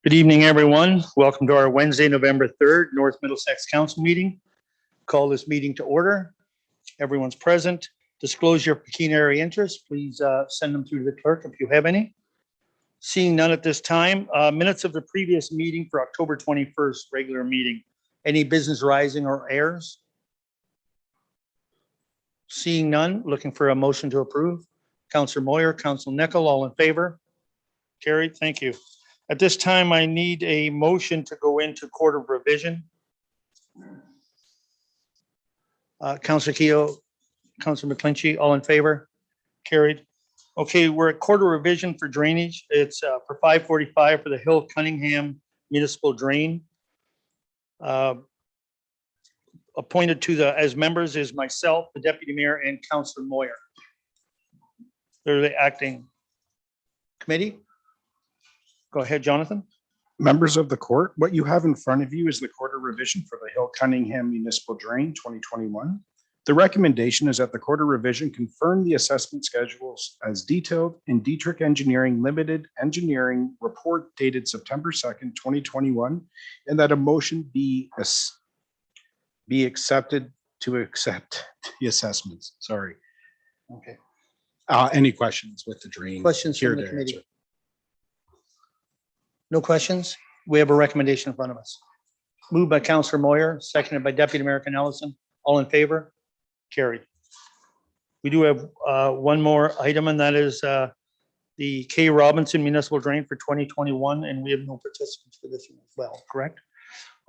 Good evening, everyone. Welcome to our Wednesday, November 3rd, North Middlesex Council meeting. Call this meeting to order. Everyone's present. Disclose your pecuniary interest. Please send them through to the clerk if you have any. Seeing none at this time. Minutes of the previous meeting for October 21st, regular meeting. Any business rising or errors? Seeing none, looking for a motion to approve. Councillor Moyer, Councillor Nickel, all in favor? Carried, thank you. At this time, I need a motion to go into court of revision. Councillor Keogh, Councillor McClinchy, all in favor? Carried. Okay, we're at court of revision for drainage. It's for 545 for the Hill Cunningham Municipal Drain. Appointed to as members is myself, the Deputy Mayor, and Councillor Moyer. They're the acting committee. Go ahead, Jonathan. Members of the court, what you have in front of you is the court of revision for the Hill Cunningham Municipal Drain 2021. The recommendation is that the court of revision confirm the assessment schedules as detailed in Dietrich Engineering Limited Engineering report dated September 2nd, 2021, and that a motion be accepted to accept the assessments. Sorry. Okay. Any questions with the drain? Questions from the committee? No questions? We have a recommendation in front of us. Moved by Councillor Moyer, seconded by Deputy Mayor Ellison. All in favor? Carried. We do have one more item, and that is the K. Robinson Municipal Drain for 2021, and we have no participants for this one as well, correct?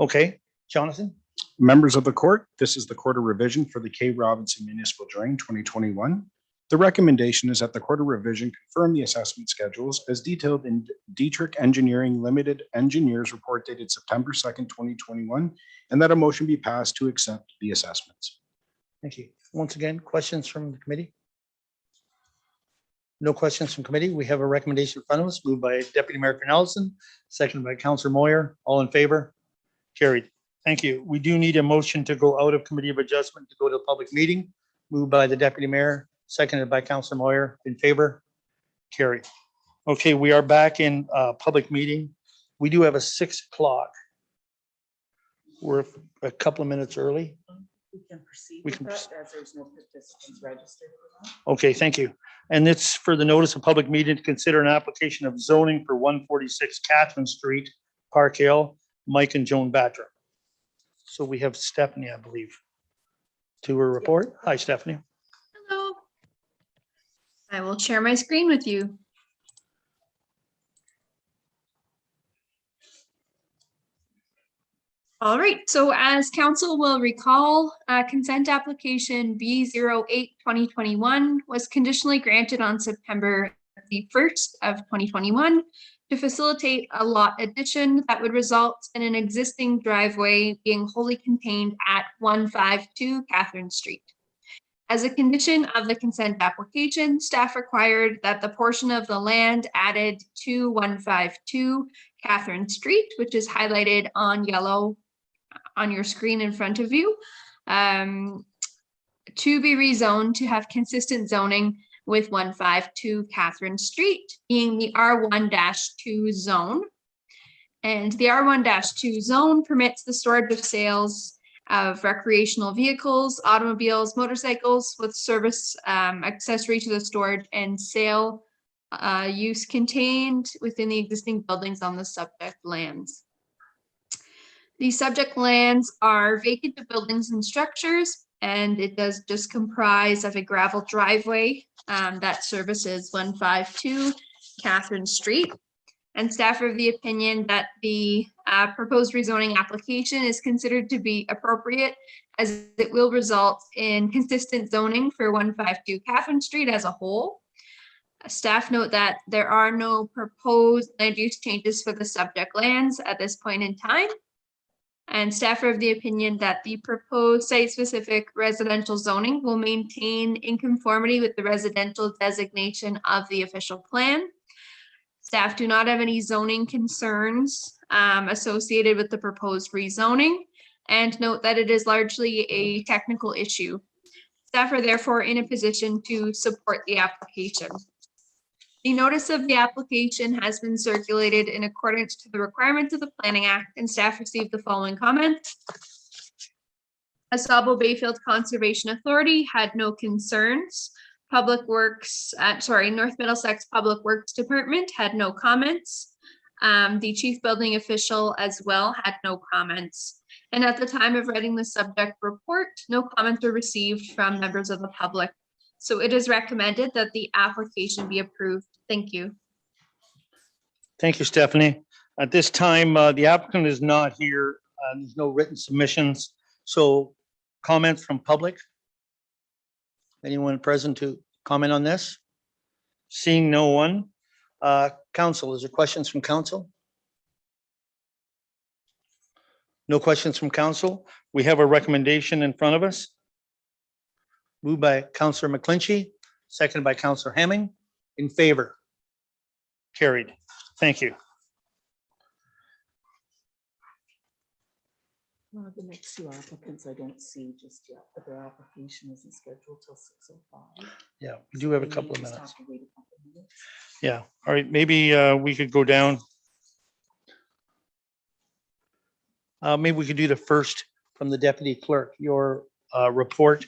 Okay, Jonathan? Members of the court, this is the court of revision for the K. Robinson Municipal Drain 2021. The recommendation is that the court of revision confirm the assessment schedules as detailed in Dietrich Engineering Limited Engineers report dated September 2nd, 2021, and that a motion be passed to accept the assessments. Thank you. Once again, questions from the committee? No questions from committee. We have a recommendation in front of us, moved by Deputy Mayor Ellison, seconded by Councillor Moyer. All in favor? Carried. Thank you. We do need a motion to go out of committee of adjustment to go to a public meeting, moved by the Deputy Mayor, seconded by Councillor Moyer. In favor? Carried. Okay, we are back in public meeting. We do have a 6 o'clock. We're a couple of minutes early. We can proceed We with can that as there's no participants registered for that. Okay, thank you. And it's for the notice of public meeting to consider an application of zoning for 146 Catherine Street, Park Hill, Mike and Joan Batra. So we have Stephanie, I believe, to her report. Hi, Stephanie. Hello. I will share my screen with you. All right, so as council will recall, consent application B08-2021 was conditionally granted on September the 1st of 2021 to facilitate a lot addition that would result in an existing driveway being wholly contained at 152 Catherine Street. As a condition of the consent application, staff required that the portion of the land added to 152 Catherine Street, which is highlighted on yellow on your screen in front of you, to be rezoned to have consistent zoning with 152 Catherine Street, being the R1-2 zone. And the R1-2 zone permits the storage of sales of recreational vehicles, automobiles, motorcycles with service accessory to the storage and sale use contained within the existing buildings on the subject lands. The subject lands are vacant of buildings and structures, and it does just comprise of a gravel driveway that services 152 Catherine Street. And staff are of the opinion that the proposed rezoning application is considered to be appropriate, as it will result in consistent zoning for 152 Catherine Street as a whole. Staff note that there are no proposed land use changes for the subject lands at this point in time. And staff are of the opinion that the proposed site-specific residential zoning will maintain in conformity with the residential designation of the official plan. Staff do not have any zoning concerns associated with the proposed rezoning, and note that it is largely a technical issue. Staff are therefore in a position to support the application. The notice of the application has been circulated in accordance to the requirements of the Planning Act, and staff received the following comments. Asabo Bayfield Conservation Authority had no concerns. Public Works, North Middlesex Public Works Department had no comments. The chief building official as well had no comments. And at the time of writing the subject report, no comments were received from members of the public. So it is recommended that the application be approved. Thank you. Thank you, Stephanie. At this time, the applicant is not here. There's no written submissions. So comments from public? Anyone present to comment on this? Seeing no one. Council, is there questions from council? No questions from council. We have a recommendation in front of us. Moved by Councillor McClinchy, seconded by Councillor Hemming. In favor? Carried. Thank you. The next two applicants I don't see just yet, but their application isn't scheduled till 6:05. Yeah, we do have a couple of Just minutes. have to wait a couple of minutes. Yeah, all right, maybe we could go down. Maybe we could do the first from the deputy clerk, your report.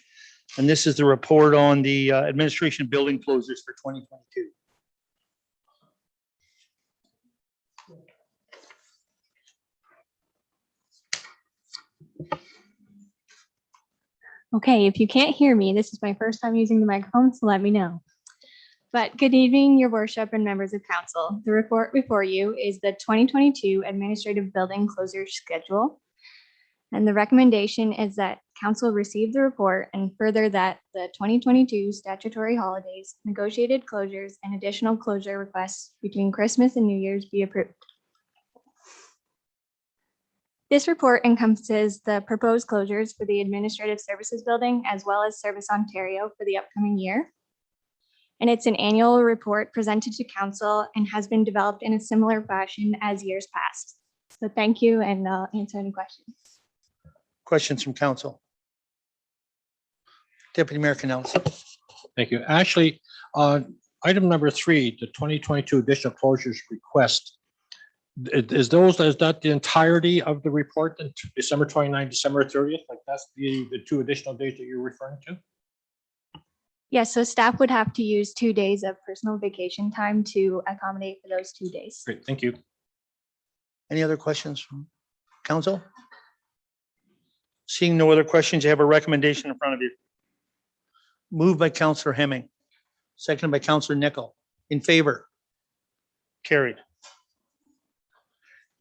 And this is the report on the administration building closures for 2022. Okay, if you can't hear me, this is my first time using the microphone, so let me know. But good evening, your worship and members of council. The report before you is the 2022 administrative building closure schedule. And the recommendation is that council receive the report and further that the 2022 statutory holidays, negotiated closures, and additional closure requests between Christmas and New Year's be approved. This report encompasses the proposed closures for the Administrative Services Building as well as Service Ontario for the upcoming year. And it's an annual report presented to council and has been developed in a similar fashion as years past. So thank you, and I'll answer any questions. Questions from council? Deputy Mayor Canellis. Thank you. Actually, item number 3, the 2022 additional closures request. Is that the entirety of the report, December 29, December 30th? Like that's the 2 additional days that you're referring to? Yes, so staff would have to use 2 days of personal vacation time to accommodate for those 2 days. Great, thank you. Any other questions from council? Seeing no other questions, you have a recommendation in front of you. Moved by Councillor Hemming, seconded by Councillor Nickel. In favor? Carried.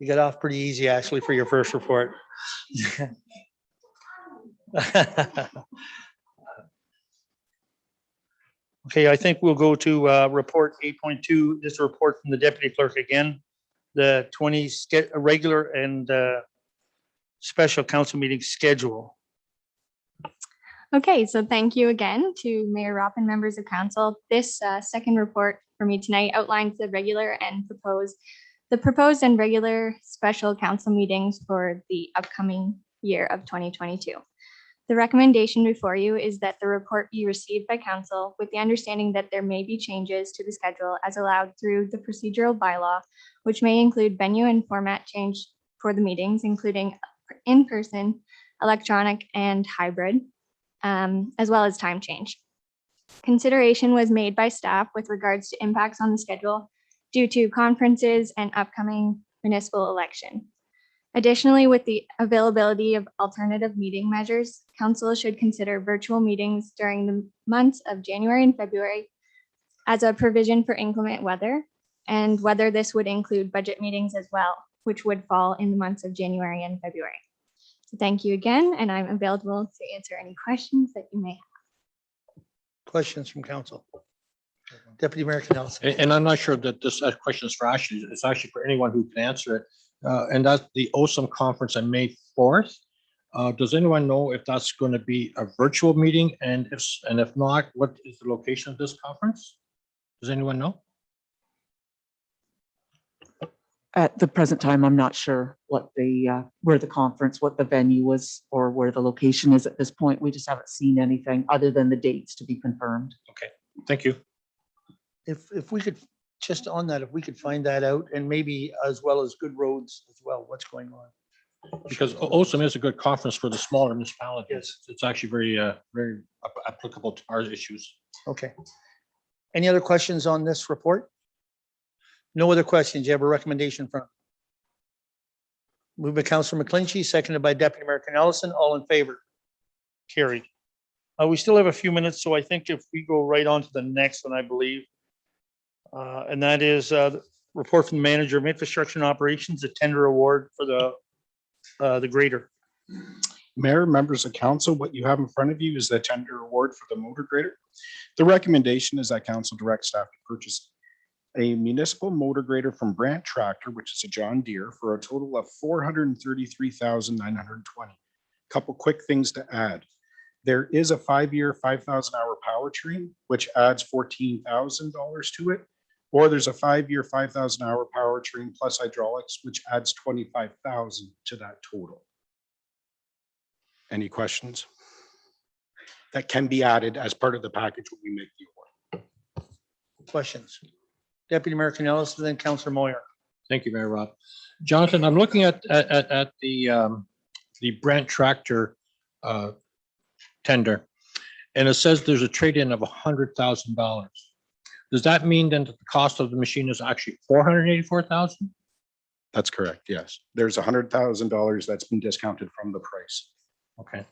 You got off pretty easy, actually, for your first report. Okay, I think we'll go to report 8.2. This is a report from the deputy clerk again. The 20 regular and special council meeting schedule. Okay, so thank you again to Mayor Ropp and members of council. This second report for me tonight outlines the regular and proposed and regular special council meetings for the upcoming year of 2022. The recommendation before you is that the report be received by council with the understanding that there may be changes to the schedule as allowed through the procedural bylaw, which may include venue and format change for the meetings, including in-person, electronic, and hybrid, as well as time change. Consideration was made by staff with regards to impacts on the schedule due to conferences and upcoming municipal election. Additionally, with the availability of alternative meeting measures, council should consider virtual meetings during the months of January and February as a provision for inclement weather, and whether this would include budget meetings as well, which would fall in the months of January and February. So thank you again, and I'm available to answer any questions that you may have. Questions from council? Deputy Mayor Canellis. And I'm not sure that this question is for Ashley. It's actually for anyone who can answer it. And that's the OSAM conference on May 4th. Does anyone know if that's going to be a virtual meeting? And if not, what is the location of this conference? Does anyone know? At the present time, I'm not sure what where the conference, what the venue was, or where the location is at this point. We just haven't seen anything other than the dates to be confirmed. Okay, thank you. If we could just on that, if we could find that out and maybe as well as good roads as well, what's going on? Because OSAM is a good conference for the smaller municipalities. Yes. It's actually very applicable to our issues. Okay. Any other questions on this report? No other questions. You have a recommendation from? Moved by Councillor McClinchy, seconded by Deputy Mayor Ellison. All in favor? Carried. We still have a few minutes, so I think if we go right on to the next one, I believe. And that is the report from the Manager of Infrastructure and Operations, a tender award for the grader. Mayor, members of council, what you have in front of you is the tender award for the motor grader. The recommendation is that council direct staff to purchase a municipal motor grader from Brandt Tractor, which is a John Deere, for a total of $433,920. Couple quick things to add. There is a 5-year, 5,000-hour powertrain, which adds $14,000 to it. Or there's a 5-year, 5,000-hour powertrain plus hydraulics, which adds $25,000 to that total. Any questions? That can be added as part of the package when we make the award. Questions? Deputy Mayor Ellison, then Councillor Moyer. Thank you, Mayor Rob. Jonathan, I'm looking at the Brandt Tractor tender, and it says there's a trade-in of $100,000. Does that mean then that the cost of the machine is actually $484,000? That's correct, yes. There's $100,000 that's been discounted from the price. Okay.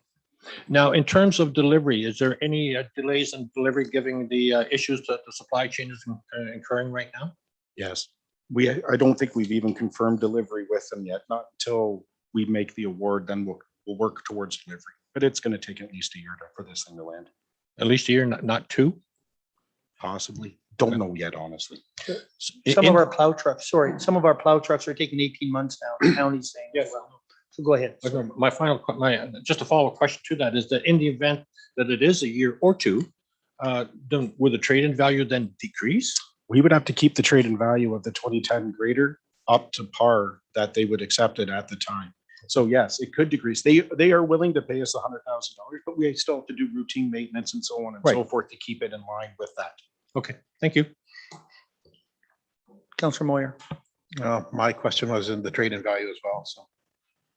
Now, in terms of delivery, is there any delays in delivery given the issues that the supply chain is incurring right now? Yes. I don't think we've even confirmed delivery with them yet, not until we make the award, then we'll work towards delivery. But it's going to take at least a year for this thing to land. At least a year, not two? Possibly. Don't know yet, honestly. Some of our plow trucks are taking 18 months now. The county's saying. Yes. So go ahead. My just a follow-up question to that is that in the event that it is a year or two, then will the trade-in value then decrease? We would have to keep the trade-in value of the 2010 grader up to par that they would accept it at the time. So yes, it could decrease. They are willing to pay us $100,000, but we still have to do routine maintenance and so on and so forth to keep it in line with that. Okay, thank you. Councillor Moyer. My question was in the trade-in value as well, so.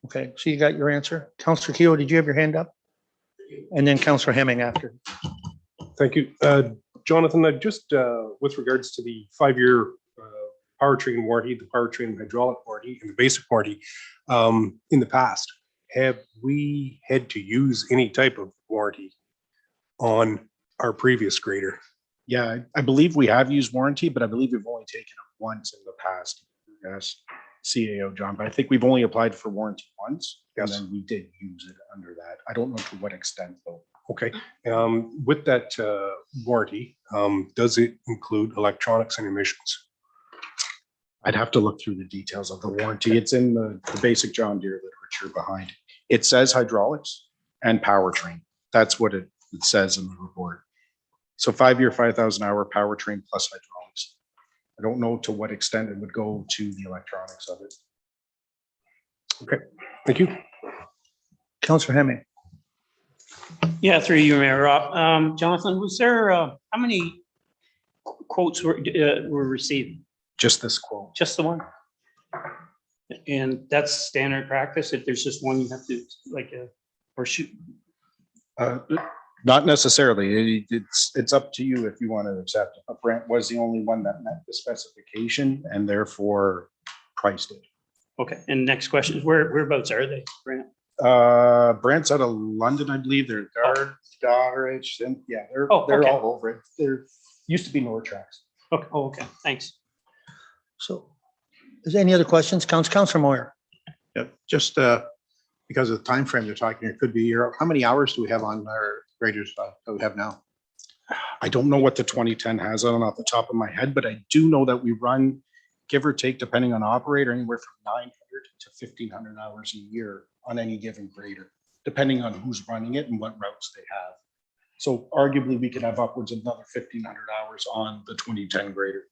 Okay, so you got your answer. Councillor Keogh, did you have your hand up? And then Councillor Hemming after. Thank you. Jonathan, just with regards to the 5-year powertrain warranty, the powertrain hydraulic warranty, and the basic warranty, in the past, have we had to use any type of warranty on our previous grader? Yeah, I believe we have used warranty, but I believe we've only taken it once in the past. Yes, CAO John, but I think we've only applied for warranty once. Yes. And then we did use it under that. I don't know to what extent though. Okay. With that warranty, does it include electronics and emissions? I'd have to look through the details of the warranty. It's in the basic John Deere literature behind. It says hydraulics and powertrain. That's what it says in the report. So 5-year, 5,000-hour powertrain plus hydraulics. I don't know to what extent it would go to the electronics of it. Okay, thank you. Councillor Hemming. Yeah, through you, Mayor Rob. Jonathan, was there, how many quotes were received? Just this quote. Just the one? And that's standard practice? If there's just one, you have to or shoot? Not necessarily. It's up to you if you want to accept it. But Brandt was the only one that met the specification and therefore priced it. Okay, and next question is whereabouts are they, Grant? Brandt's out of London, I believe. They're Darrage, and yeah, they're okay. all over it. There used to be Nortrax. Okay, okay, thanks. So is there any other questions? Councillor Moyer. Yeah, just because of the time frame they're talking, it could be a year. How many hours do we have on our graders that we have now? I don't know what the 2010 has on off the top of my head, but I do know that we run, give or take, depending on operator, anywhere from 900 to 1,500 hours a year on any given grader, depending on who's running it and what routes they have. So arguably we could have upwards of another 1,500 hours on the 2010 grader.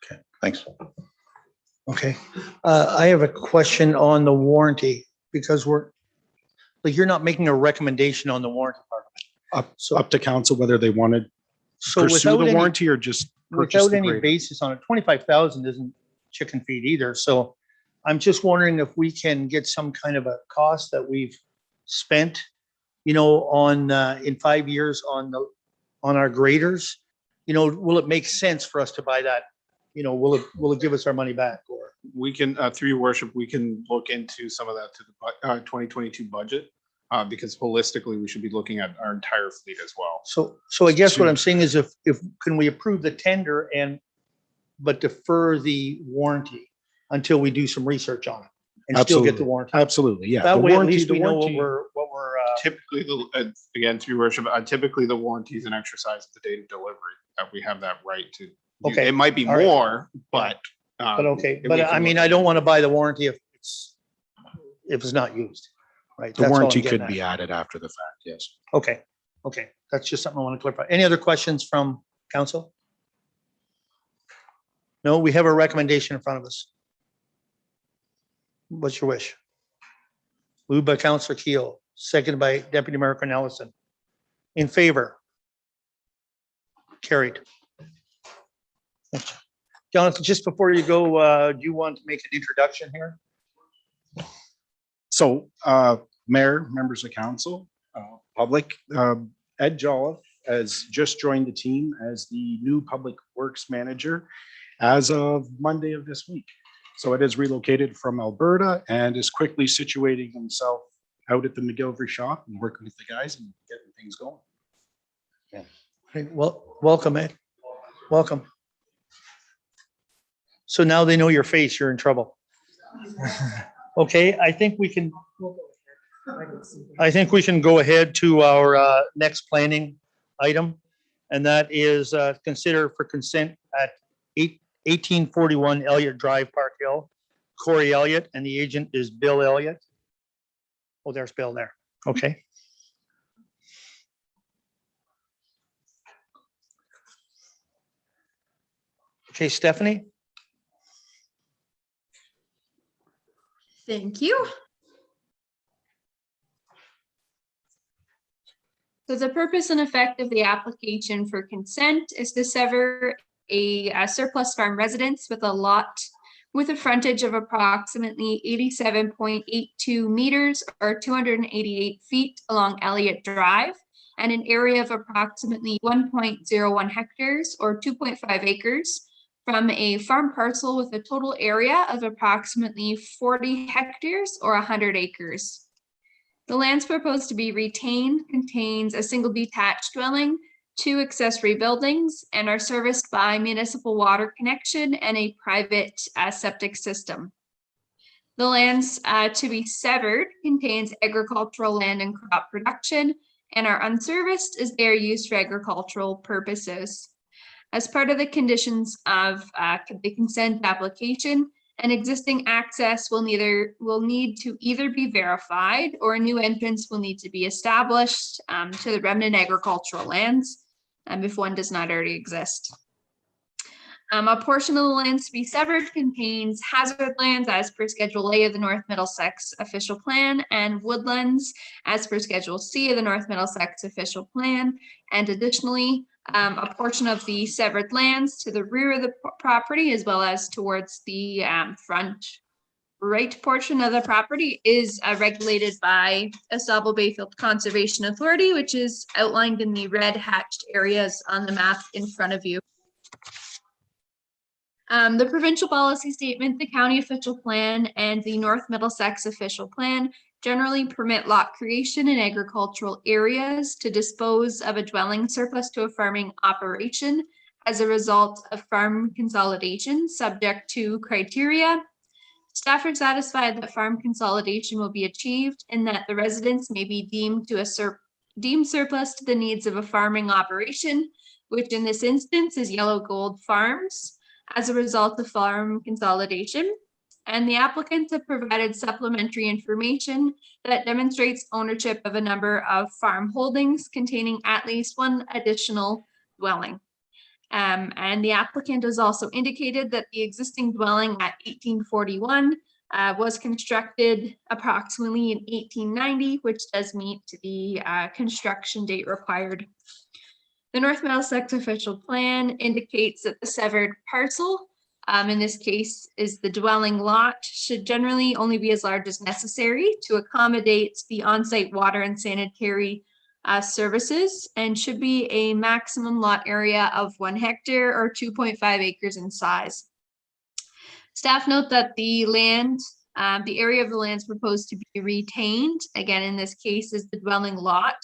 Okay, thanks. Okay. I have a question on the warranty because you're not making a recommendation on the warranty part of it. Up to council whether they wanted to So pursue without the any, warranty or just purchase without the any grader. basis on it, 25,000 isn't chicken feed either. So I'm just wondering if we can get some kind of a cost that we've spent, on, in 5 years on our graders. Will it make sense for us to buy that? Will it give us our money back or? We can, through your worship, we can look into some of that to the 2022 budget. Because holistically, we should be looking at our entire fleet as well. So I guess what I'm saying is if can we approve the tender but defer the warranty until we do some research on it and still get the warranty? Absolutely, yeah. That The way at warranty- least the we know warranty- what we're, Typically, again, through your worship, typically the warranty is an exercise at the date of delivery, that we have that right to. Okay, It might be all right. more, but. okay. if we But can I mean, look I at don't it. want to buy the warranty if it's not used, right? The That's all I'm warranty getting could at. be added after the fact, yes. Okay, that's just something I want to clarify. Any other questions from council? No, we have a recommendation in front of us. What's your wish? Moved by Councillor Keel, seconded by Deputy Mayor Cornelison. In favor? Carried. Jonathan, just before you go, do you want to make an introduction here? So, Mayor, members of council, public, Ed Jolliffe has just joined the team as the new Public Works Manager as of Monday of this week. So it is relocated from Alberta and is quickly situating himself out at the McGilvery shop and working with the guys and getting things going. Well, welcome, Ed. Welcome. So now they know your face, you're in trouble. Okay, I think we can go ahead to our next planning item. And that is consider for consent at 1841 Elliott Drive, Park Hill. Corey Elliott, and the agent is Bill Elliott. Oh, there's Bill there. Okay. Okay, Stephanie? Thank you. So the purpose and effect of the application for consent is to sever a surplus farm residence with a lot with a frontage of approximately 87.82 meters or 288 feet along Elliott Drive and an area of approximately 1.01 hectares or 2.5 acres from a farm parcel with a total area of approximately 40 hectares or 100 acres. The lands proposed to be retained contains a single detached dwelling, 2 accessory buildings, and are serviced by municipal water connection and a private septic system. The lands to be severed contains agricultural land and crop production and are unserviced as they are used for agricultural purposes. As part of the conditions of the consent application, an existing access will need to either be verified or a new entrance will need to be established to the remnant agricultural lands if one does not already exist. A portion of the lands to be severed contains hazard lands as per Schedule A of the North Middlesex Official Plan and woodlands as per Schedule C of the North Middlesex Official Plan. And additionally, a portion of the severed lands to the rear of the property as well as towards the front right portion of the property is regulated by Asable Bayfield Conservation Authority, which is outlined in the red hatched areas on the map in front of you. The provincial policy statement, the county official plan, and the North Middlesex official plan generally permit lot creation in agricultural areas to dispose of a dwelling surplus to a farming operation as a result of farm consolidation, subject to criteria. Staff are satisfied that farm consolidation will be achieved and that the residents may be deemed surplus to the needs of a farming operation, which in this instance is Yellow Gold Farms, as a result of farm consolidation. And the applicants have provided supplementary information that demonstrates ownership of a number of farm holdings containing at least one additional dwelling. And the applicant has also indicated that the existing dwelling at 1841 was constructed approximately in 1890, which does meet the construction date required. The North Middlesex official plan indicates that the severed parcel, in this case is the dwelling lot, should generally only be as large as necessary to accommodate the on-site water and sanitary services, and should be a maximum lot area of 1 hectare or 2.5 acres in size. Staff note that the land, the area of the lands proposed to be retained, again, in this case is the dwelling lot,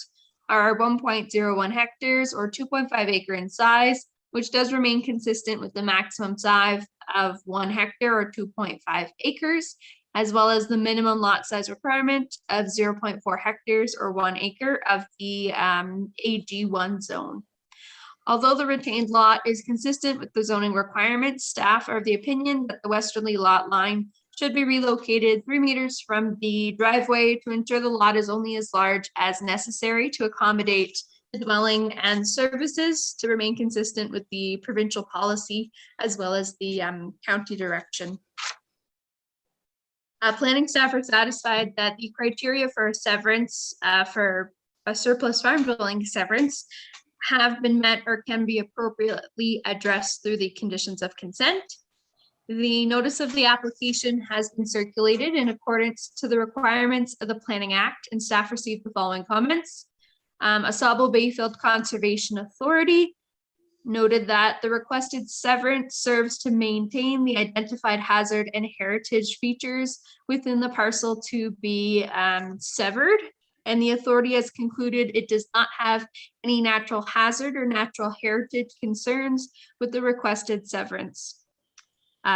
are 1.01 hectares or 2.5 acre in size, which does remain consistent with the maximum size of 1 hectare or 2.5 acres, as well as the minimum lot size requirement of 0.4 hectares or 1 acre of the AG1 zone. Although the retained lot is consistent with the zoning requirements, staff are of the opinion that the westerly lot line should be relocated 3 meters from the driveway to ensure the lot is only as large as necessary to accommodate the dwelling and services to remain consistent with the provincial policy as well as the county direction. Planning staff are satisfied that the criteria for a severance, for a surplus farm dwelling severance, have been met or can be appropriately addressed through the conditions of consent. The notice of the application has been circulated in accordance to the requirements of the Planning Act, and staff received the following comments. Asabo Bayfield Conservation Authority noted that the requested severance serves to maintain the identified hazard and heritage features within the parcel to be severed, and the authority has concluded it does not have any natural hazard or natural heritage concerns with the requested severance.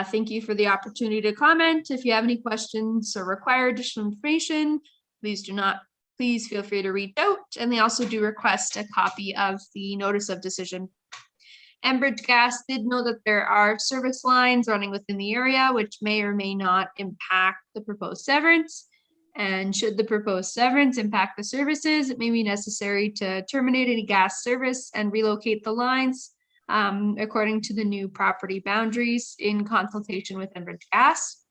Thank you for the opportunity to comment. If you have any questions or require additional information, please feel free to reach out. And they also do request a copy of the notice of decision. Enbridge Gas did know that there are service lines running within the area, which may or may not impact the proposed severance. And should the proposed severance impact the services, it may be necessary to terminate any gas service and relocate the lines according to the new property boundaries in consultation with Enbridge Gas.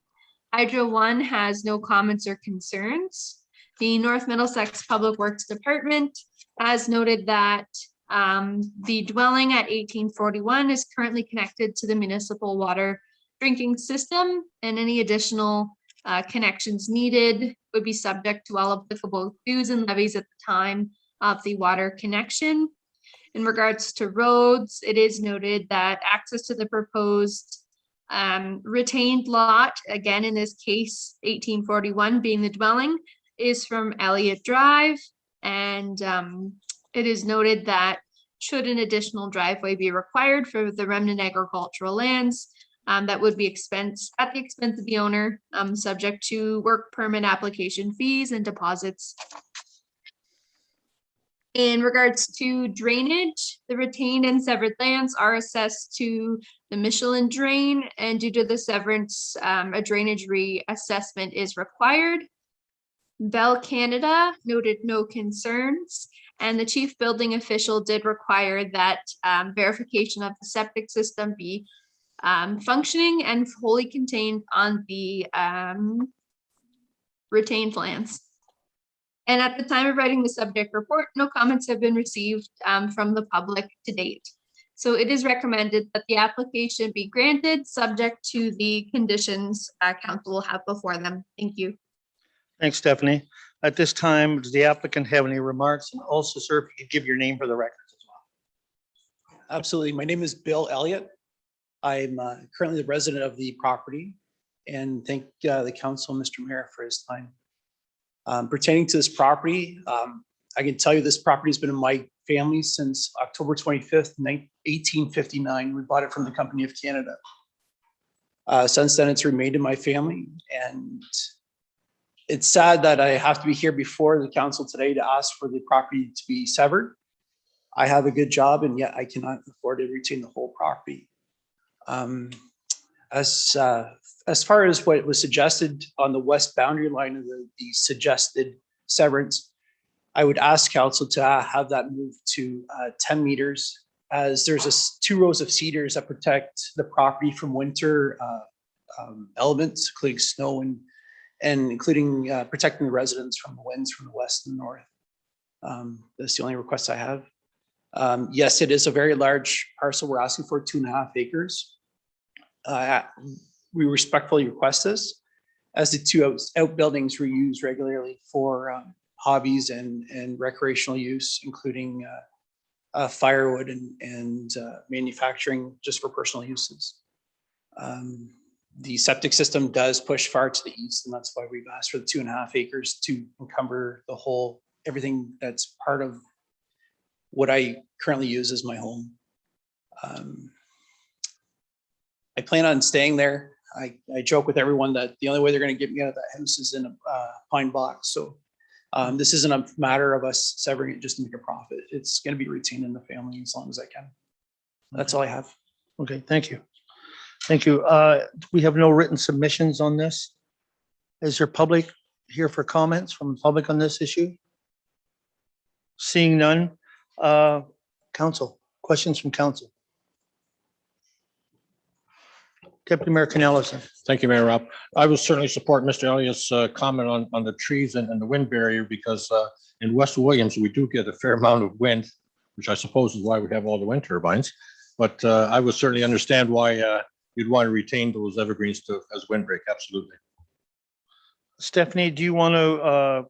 Hydro One has no comments or concerns. The North Middlesex Public Works Department has noted that the dwelling at 1841 is currently connected to the municipal water drinking system, and any additional connections needed would be subject to all applicable dues and levies at the time of the water connection. In regards to roads, it is noted that access to the proposed retained lot, again, in this case, 1841 being the dwelling, is from Elliott Drive. And it is noted that should an additional driveway be required for the remnant agricultural lands, that would be at the expense of the owner, subject to work permit application fees and deposits. In regards to drainage, the retained and severed lands are assessed to the Michelin drain, and due to the severance, a drainage reassessment is required. Bell Canada noted no concerns, and the chief building official did require that verification of the septic system be functioning and wholly contained on the retained lands. And at the time of writing the subject report, no comments have been received from the public to date. So it is recommended that the application be granted, subject to the conditions council will have before them. Thank you. Thanks, Stephanie. At this time, does the applicant have any remarks? And also, sir, if you could give your name for the records as well. Absolutely. My name is Bill Elliott. I'm currently the resident of the property, and thank the council, Mr. Mayor, for his time. Pertaining to this property, I can tell you this property has been in my family since October 25th, 1859. We bought it from the Company of Canada. Since then, it's remained in my family, and it's sad that I have to be here before the council today to ask for the property to be severed. I have a good job, and yet I cannot afford to retain the whole property. As far as what was suggested on the west boundary line of the suggested severance, I would ask council to have that moved to 10 meters, as there's 2 rows of cedars that protect the property from winter elements, including snow and including protecting the residents from the winds from the west and north. That's the only request I have. Yes, it is a very large parcel. We're asking for 2.5 acres. We respectfully request this, as the two outbuildings were used regularly for hobbies and recreational use, including firewood and manufacturing just for personal uses. The septic system does push far to the east, and that's why we've asked for the 2.5 acres to encumber the whole, everything that's part of what I currently use as my home. I plan on staying there. I joke with everyone that the only way they're going to get me out of that house is in a pine box. So this isn't a matter of us severing it just to make a profit. It's going to be retained in the family as long as I can. That's all I have. Okay, thank you. Thank you. We have no written submissions on this. Is there public here for comments from the public on this issue? Seeing none. Council, questions from council? Deputy Mayor Cunningham. Thank you, Mayor Rob. I will certainly support Mr. Elliott's comment on the trees and the wind barrier, because in West Williams, we do get a fair amount of wind, which I suppose is why we have all the wind turbines. But I would certainly understand why you'd want to retain those evergreens as windbreak. Absolutely. Stephanie, do you want to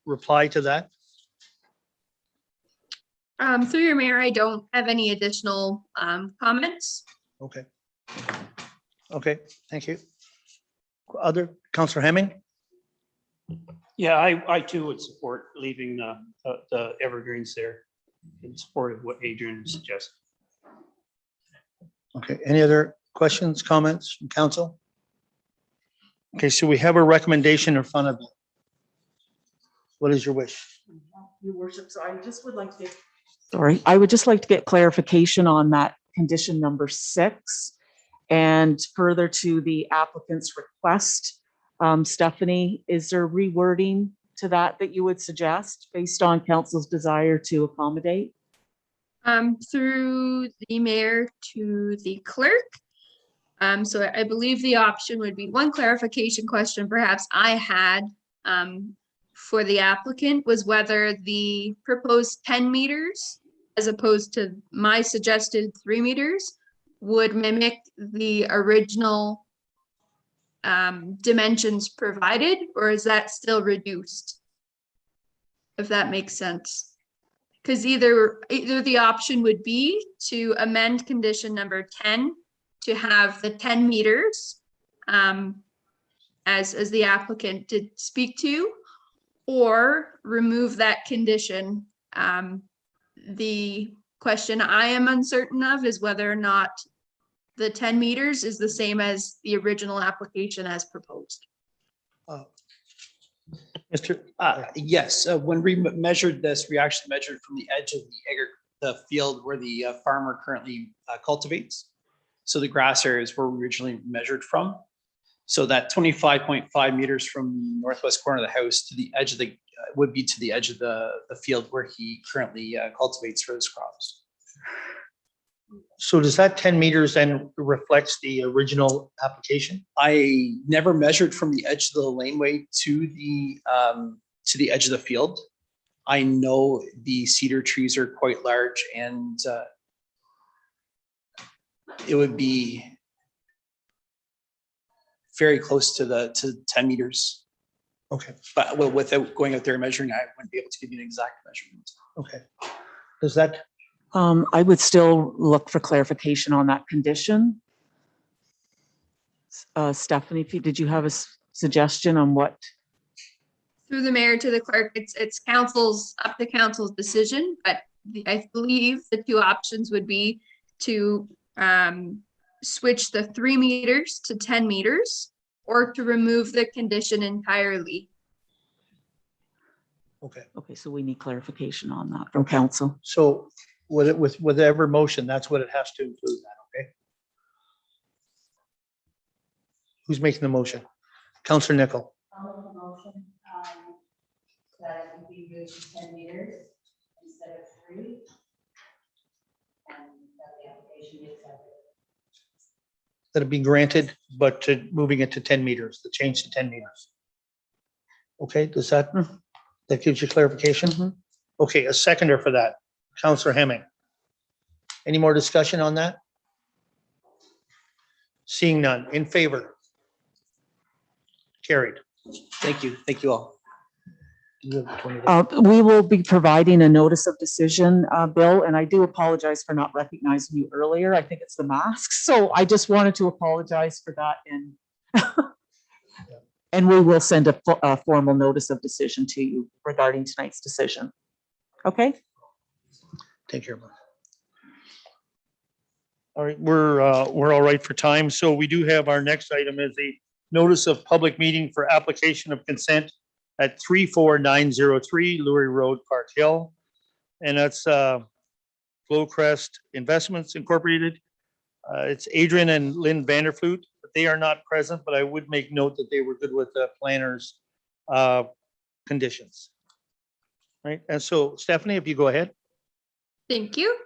reply to that? Through your mayor, I don't have any additional comments. Okay. Okay, thank you. Other, Councillor Hemming? Yeah, I too would support leaving the evergreens there in support of what Adrian suggested. Okay, any other questions, comments from council? Okay, so we have a recommendation in front of you. What is your wish? Your worship, so I just would like to get. Sorry, I would just like to get clarification on that condition number 6 and further to the applicant's request. Stephanie, is there rewording to that you would suggest based on council's desire to accommodate? Through the mayor to the clerk. So I believe the option would be, one clarification question perhaps I had for the applicant was whether the proposed 10 meters as opposed to my suggested 3 meters would mimic the original dimensions provided, or is that still reduced? If that makes sense. Because either the option would be to amend condition number 10 to have the 10 meters as the applicant did speak to, or remove that condition. The question I am uncertain of is whether or not the 10 meters is the same as the original application as proposed. Mr. Yes, when we measured this, we actually measured from the edge of the field where the farmer currently cultivates. So the grass areas were originally measured from. So that 25.5 meters from the northwest corner of the house to the edge of the would be to the edge of the field where he currently cultivates for his crops. So does that 10 meters then reflects the original application? I never measured from the edge of the laneway to the edge of the field. I know the cedar trees are quite large, and it would be very close to 10 meters. Okay. But without going out there and measuring, I wouldn't be able to give you an exact measurement. Okay. Does that? I would still look for clarification on that condition. Stephanie, did you have a suggestion on what? Through the mayor to the clerk, it's up to council's decision, but I believe the two options would be to switch the 3 meters to 10 meters or to remove the condition entirely. Okay. Okay, so we need clarification on that from council. So with whatever motion, that's what it has to include that, okay? Who's making the motion? Councillor Nickel. I'll make a motion that it be moved to 10 meters instead of 3, and that the application be accepted. That it be granted, but moving it to 10 meters, the change to 10 meters. Okay, does that gives you clarification? Okay, a seconder for that, Councillor Hemming. Any more discussion on that? Seeing none. In favor? Carried. Thank you. Thank you all. We will be providing a notice of decision, Bill, and I do apologize for not recognizing you earlier. I think it's the mask. So I just wanted to apologize for that, and we will send a formal notice of decision to you regarding tonight's decision. Okay? Take care. All right, we're all right for time. So we do have our next item is a notice of public meeting for application of consent at 34903 Lurie Road, Park Hill. And that's Flowcrest Investments Incorporated. It's Adrian and Lynn Vanderfloot, but they are not present, but I would make note that they were good with the planner's conditions. Right, and so Stephanie, if you go ahead. Thank you.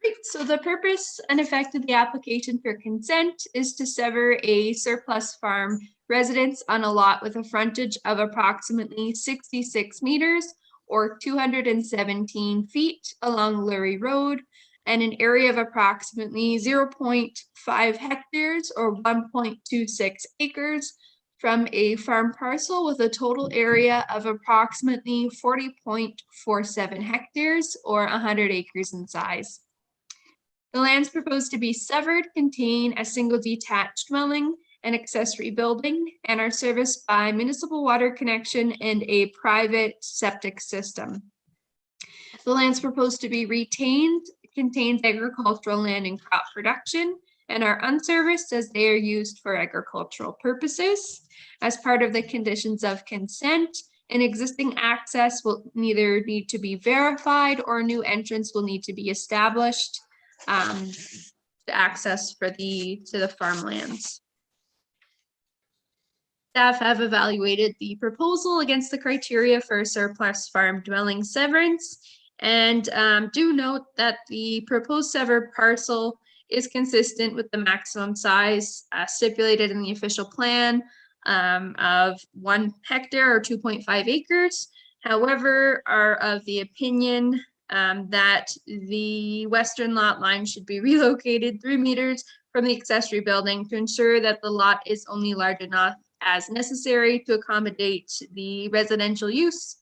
Great. So the purpose and effect of the application for consent is to sever a surplus farm residence on a lot with a frontage of approximately 66 meters or 217 feet along Lurie Road and an area of approximately 0.5 hectares or 1.26 acres from a farm parcel with a total area of approximately 40.47 hectares or 100 acres in size. The lands proposed to be severed contain a single detached dwelling, an accessory building, and are serviced by municipal water connection and a private septic system. The lands proposed to be retained contains agricultural land and crop production and are unserviced as they are used for agricultural purposes. As part of the conditions of consent, an existing access will neither need to be verified or new entrance will need to be established. The access to the farmlands. Staff have evaluated the proposal against the criteria for surplus farm dwelling severance and do note that the proposed severed parcel is consistent with the maximum size stipulated in the official plan of 1 hectare or 2.5 acres. However, are of the opinion that the western lot line should be relocated 3 meters from the accessory building to ensure that the lot is only large enough as necessary to accommodate the residential use.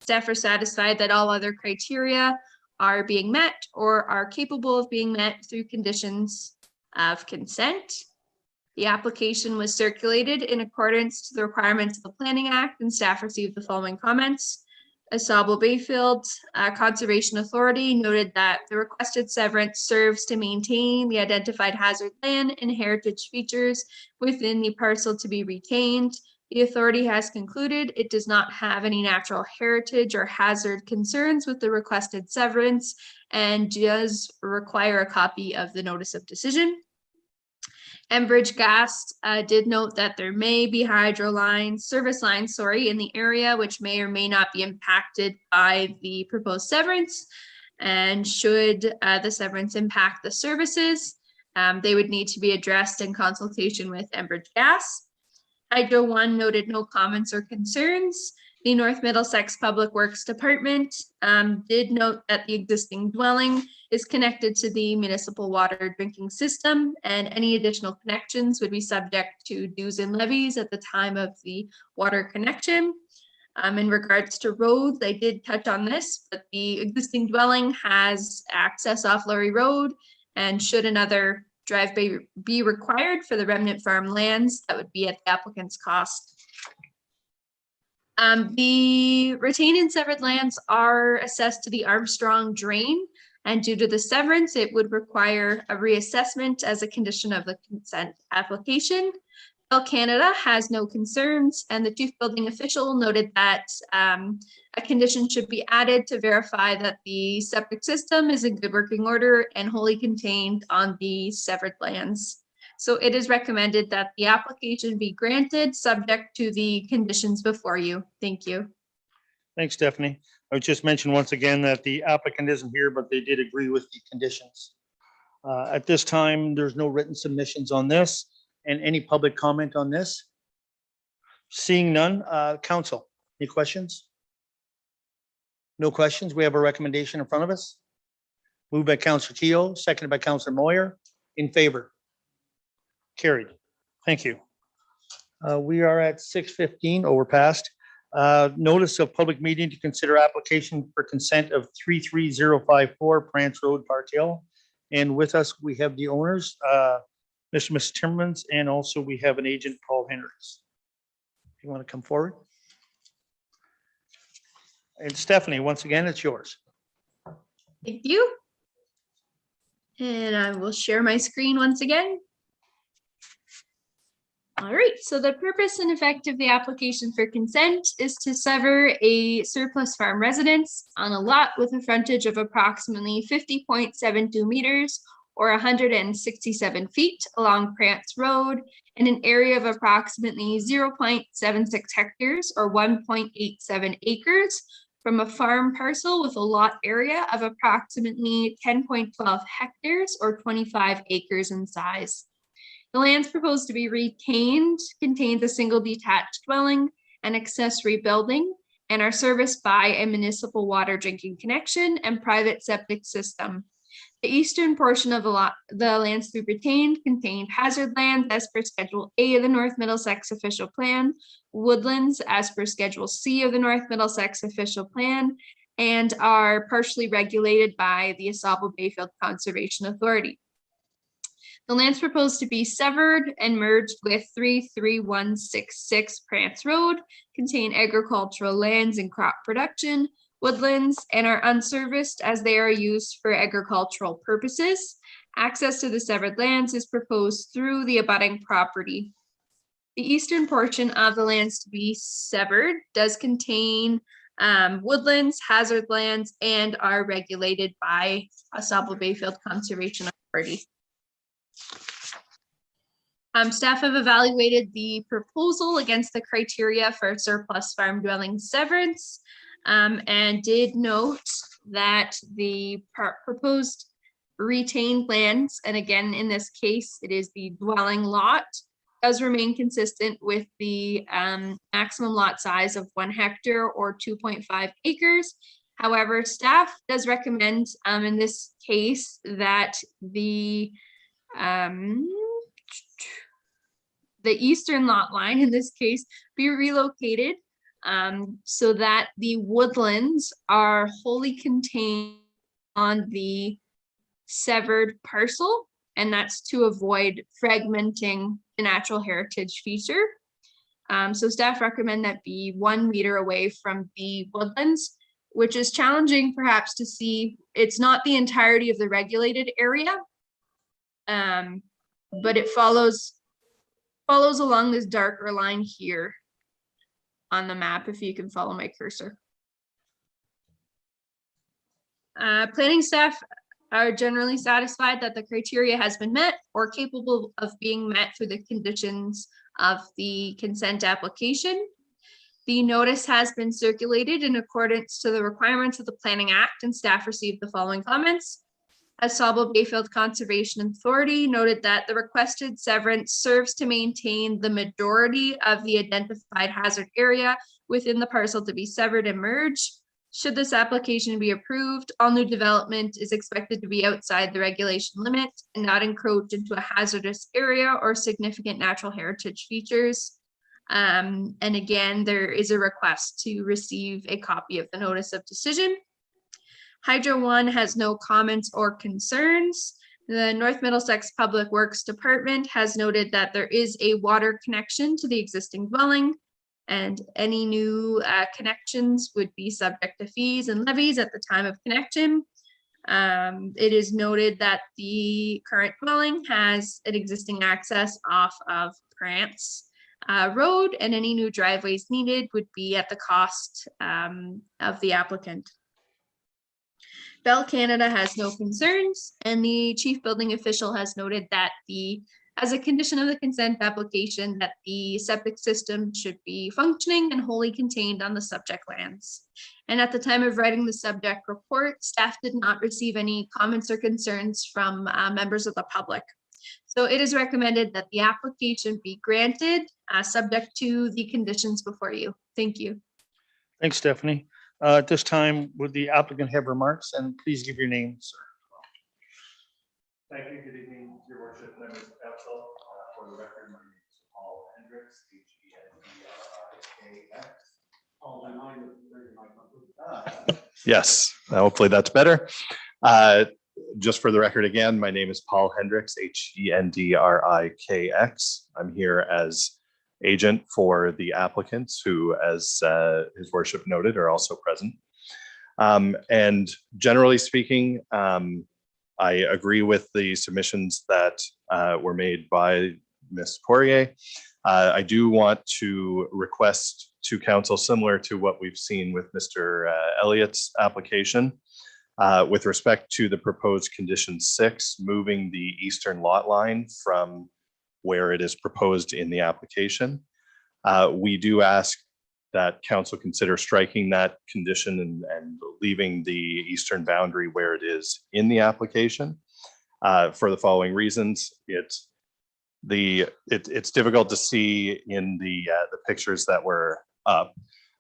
Staff are satisfied that all other criteria are being met or are capable of being met through conditions of consent. The application was circulated in accordance to the requirements of the Planning Act, and staff received the following comments. Asable Bayfield Conservation Authority noted that the requested severance serves to maintain the identified hazard land and heritage features within the parcel to be retained. The authority has concluded it does not have any natural heritage or hazard concerns with the requested severance and does require a copy of the notice of decision. Enbridge Gas did note that there may be service lines, in the area, which may or may not be impacted by the proposed severance. And should the severance impact the services, they would need to be addressed in consultation with Enbridge Gas. Hydro One noted no comments or concerns. The North Middlesex Public Works Department did note that the existing dwelling is connected to the municipal water drinking system, and any additional connections would be subject to dues and levies at the time of the water connection. In regards to roads, I did touch on this, but the existing dwelling has access off Lurie Road, and should another driveway be required for the remnant farm lands, that would be at the applicant's cost. The retained and severed lands are assessed to the Armstrong drain, and due to the severance, it would require a reassessment as a condition of the consent application. Bell Canada has no concerns, and the chief building official noted that a condition should be added to verify that the septic system is in good working order and wholly contained on the severed lands. So it is recommended that the application be granted subject to the conditions before you. Thank you. Thanks, Stephanie. I would just mention once again that the applicant isn't here, but they did agree with the conditions. At this time, there's no written submissions on this, and any public comment on this? Seeing none, council, any questions? No questions. We have a recommendation in front of us. Moved by Counselor Teo, seconded by Counselor Moyer. In favor? Carried. Thank you. We are at 6:15. Oh, we're past. Notice of public meeting to consider application for consent of 33054 Prance Road, Park Hill. And with us, we have the owners, Mr. and Mrs. Timmermans, and also we have an agent, Paul Hendricks. If you want to come forward. And Stephanie, once again, it's yours. Thank you. And I will share my screen once again. All right, so the purpose and effect of the application for consent is to sever a surplus farm residence on a lot with a frontage of approximately 50.72 meters or 167 feet along Prance Road in an area of approximately 0.76 hectares or 1.87 acres from a farm parcel with a lot area of approximately 10.12 hectares or 25 acres in size. The lands proposed to be retained contains a single detached dwelling, an accessory building, and are serviced by a municipal water drinking connection and private septic system. The eastern portion of the lands to be retained contained hazard lands as per Schedule A of the North Middlesex Official Plan, woodlands as per Schedule C of the North Middlesex Official Plan, and are partially regulated by the Asaba Bayfield Conservation Authority. The lands proposed to be severed and merged with 33166 Prance Road contain agricultural lands and crop production, woodlands, and are unserviced as they are used for agricultural purposes. Access to the severed lands is proposed through the abutting property. The eastern portion of the lands to be severed does contain woodlands, hazard lands, and are regulated by Asaba Bayfield Conservation Authority. Staff have evaluated the proposal against the criteria for surplus farm dwelling severance and did note that the proposed retained lands, and again, in this case, it is the dwelling lot, does remain consistent with the maximum lot size of 1 hectare or 2.5 acres. However, staff does recommend in this case that the eastern lot line in this case be relocated so that the woodlands are wholly contained on the severed parcel, and that's to avoid fragmenting the natural heritage feature. So staff recommend that be 1 meter away from the woodlands, which is challenging perhaps to see. It's not the entirety of the regulated area, but it follows along this darker line here on the map, if you can follow my cursor. Planning staff are generally satisfied that the criteria has been met or capable of being met through the conditions of the consent application. The notice has been circulated in accordance to the requirements of the Planning Act, and staff received the following comments. Asaba Bayfield Conservation Authority noted that the requested severance serves to maintain the majority of the identified hazard area within the parcel to be severed and merged. Should this application be approved, all new development is expected to be outside the regulation limit and not encroach into a hazardous area or significant natural heritage features. And again, there is a request to receive a copy of the notice of decision. Hydro One has no comments or concerns. The North Middlesex Public Works Department has noted that there is a water connection to the existing dwelling, and any new connections would be subject to fees and levies at the time of connection. It is noted that the current dwelling has an existing access off of Prance Road, and any new driveways needed would be at the cost of the applicant. Bell Canada has no concerns, and the chief building official has noted that as a condition of the consent application, that the septic system should be functioning and wholly contained on the subject lands. And at the time of writing the subject report, staff did not receive any comments or concerns from members of the public. So it is recommended that the application be granted, subject to the conditions before you. Thank you. Thanks, Stephanie. At this time, would the applicant have remarks? And please give your name, sir. Thank you. Good evening, Your Worship, members of council. For the record, my name is Paul Hendricks, H-E-N-D-R-I-K-X. Paul, do you mind bringing my microphone? Yes, hopefully that's better. Just for the record again, my name is Paul Hendricks, H-E-N-D-R-I-K-X. I'm here as agent for the applicants who, as His Worship noted, are also present. And generally speaking, I agree with the submissions that were made by Ms. Poirier. I do want to request to council, similar to what we've seen with Mr. Elliott's application, with respect to the proposed condition 6, moving the eastern lot line from where it is proposed in the application. We do ask that council consider striking that condition and leaving the eastern boundary where it is in the application for the following reasons. It's difficult to see in the pictures that were up,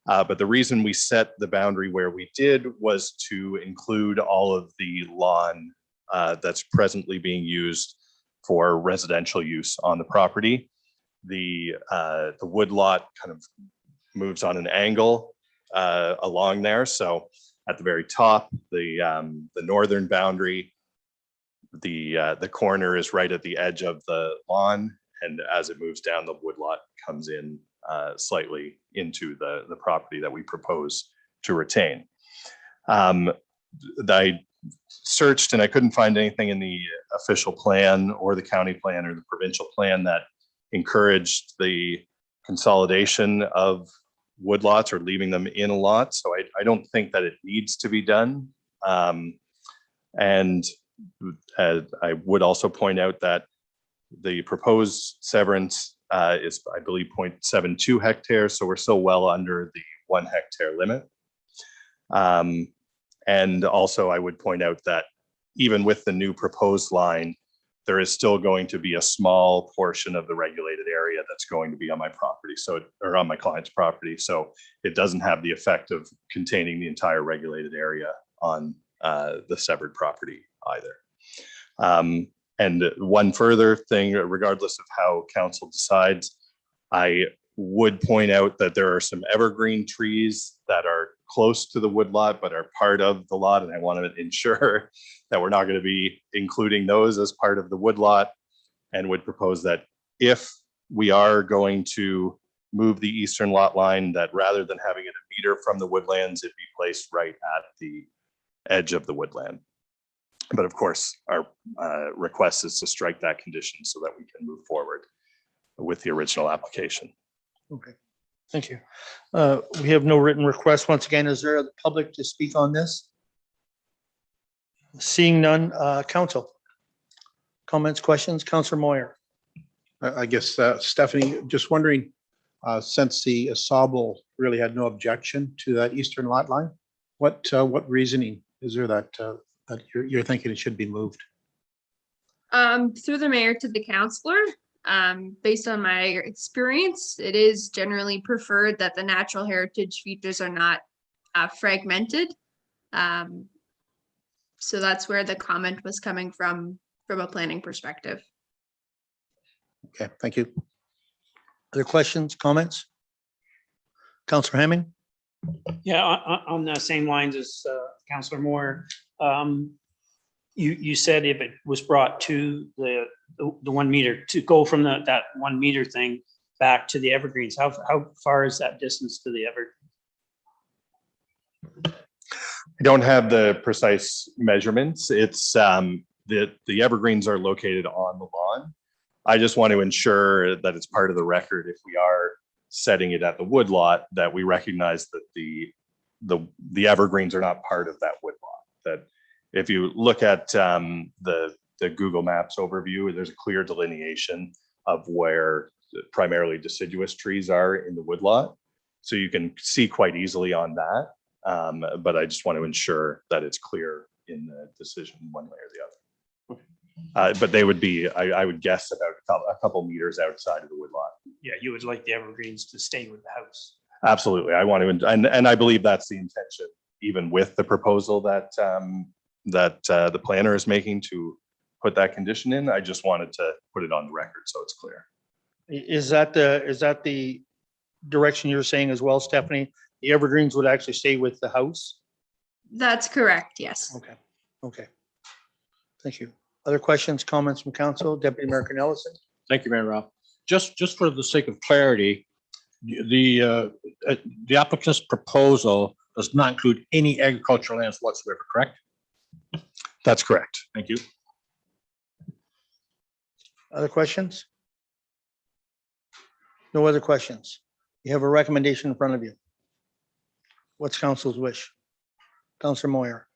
but the reason we set the boundary where we did was to include all of the lawn that's presently being used for residential use on the property. The wood lot kind of moves on an angle along there. So at the very top, the northern boundary, the corner is right at the edge of the lawn. And as it moves down, the wood lot comes in slightly into the property that we propose to retain. I searched and I couldn't find anything in the official plan or the county plan or the provincial plan that encouraged the consolidation of woodlots or leaving them in a lot. So I don't think that it needs to be done. And I would also point out that the proposed severance is, I believe, 0.72 hectares. So we're still well under the 1 hectare limit. And also I would point out that even with the new proposed line, there is still going to be a small portion of the regulated area that's going to be on my property, or on my client's property. So it doesn't have the effect of containing the entire regulated area on the severed property either. And one further thing, regardless of how council decides, I would point out that there are some evergreen trees that are close to the woodlot but are part of the lot, and I want to ensure that we're not going to be including those as part of the woodlot, and would propose that if we are going to move the eastern lot line, that rather than having it a meter from the woodlands, it be placed right at the edge of the woodland. But of course, our request is to strike that condition so that we can move forward with the original application. Okay, thank you. We have no written request. Once again, is there the public to speak on this? Seeing none, council. Comments, questions? Councillor Moyer. I guess, Stephanie, just wondering, since the Asable really had no objection to that eastern lot line, what reasoning is there that you're thinking it should be moved? Through the mayor to the councillor, based on my experience, it is generally preferred that the natural heritage features are not fragmented. So that's where the comment was coming from a planning perspective. Okay, thank you. Other questions, comments? Councillor Hemming? Yeah, on the same lines as Councillor Moore, you said if it was brought to the 1 meter, to go from that 1 meter thing back to the evergreens, how far is that distance to the evergreen? I don't have the precise measurements. It's the evergreens are located on the lawn. I just want to ensure that it's part of the record if we are setting it at the woodlot, that we recognize that the evergreens are not part of that woodlot. That if you look at the Google Maps overview, there's a clear delineation of where primarily deciduous trees are in the woodlot. So you can see quite easily on that. But I just want to ensure that it's clear in the decision one way or the other. But they would be, I would guess, about a couple meters outside of the woodlot. Yeah, you would like the evergreens to stay with the house. Absolutely. I want to, and I believe that's the intention, even with the proposal that, the planner is making to put that condition in. I just wanted to put it on the record so it's clear. Is that the direction you're saying as well, Stephanie? The evergreens would actually stay with the house? That's correct, yes. Okay, okay. Thank you. Other questions, comments from council? Deputy Mayor Ellison? Thank you, Mayor Rob. Just for the sake of clarity, the applicant's proposal does not include any agricultural lands whatsoever, correct? That's correct. Thank you. Other questions? No other questions. You have a recommendation in front of you. What's council's wish? Councilor Moyer.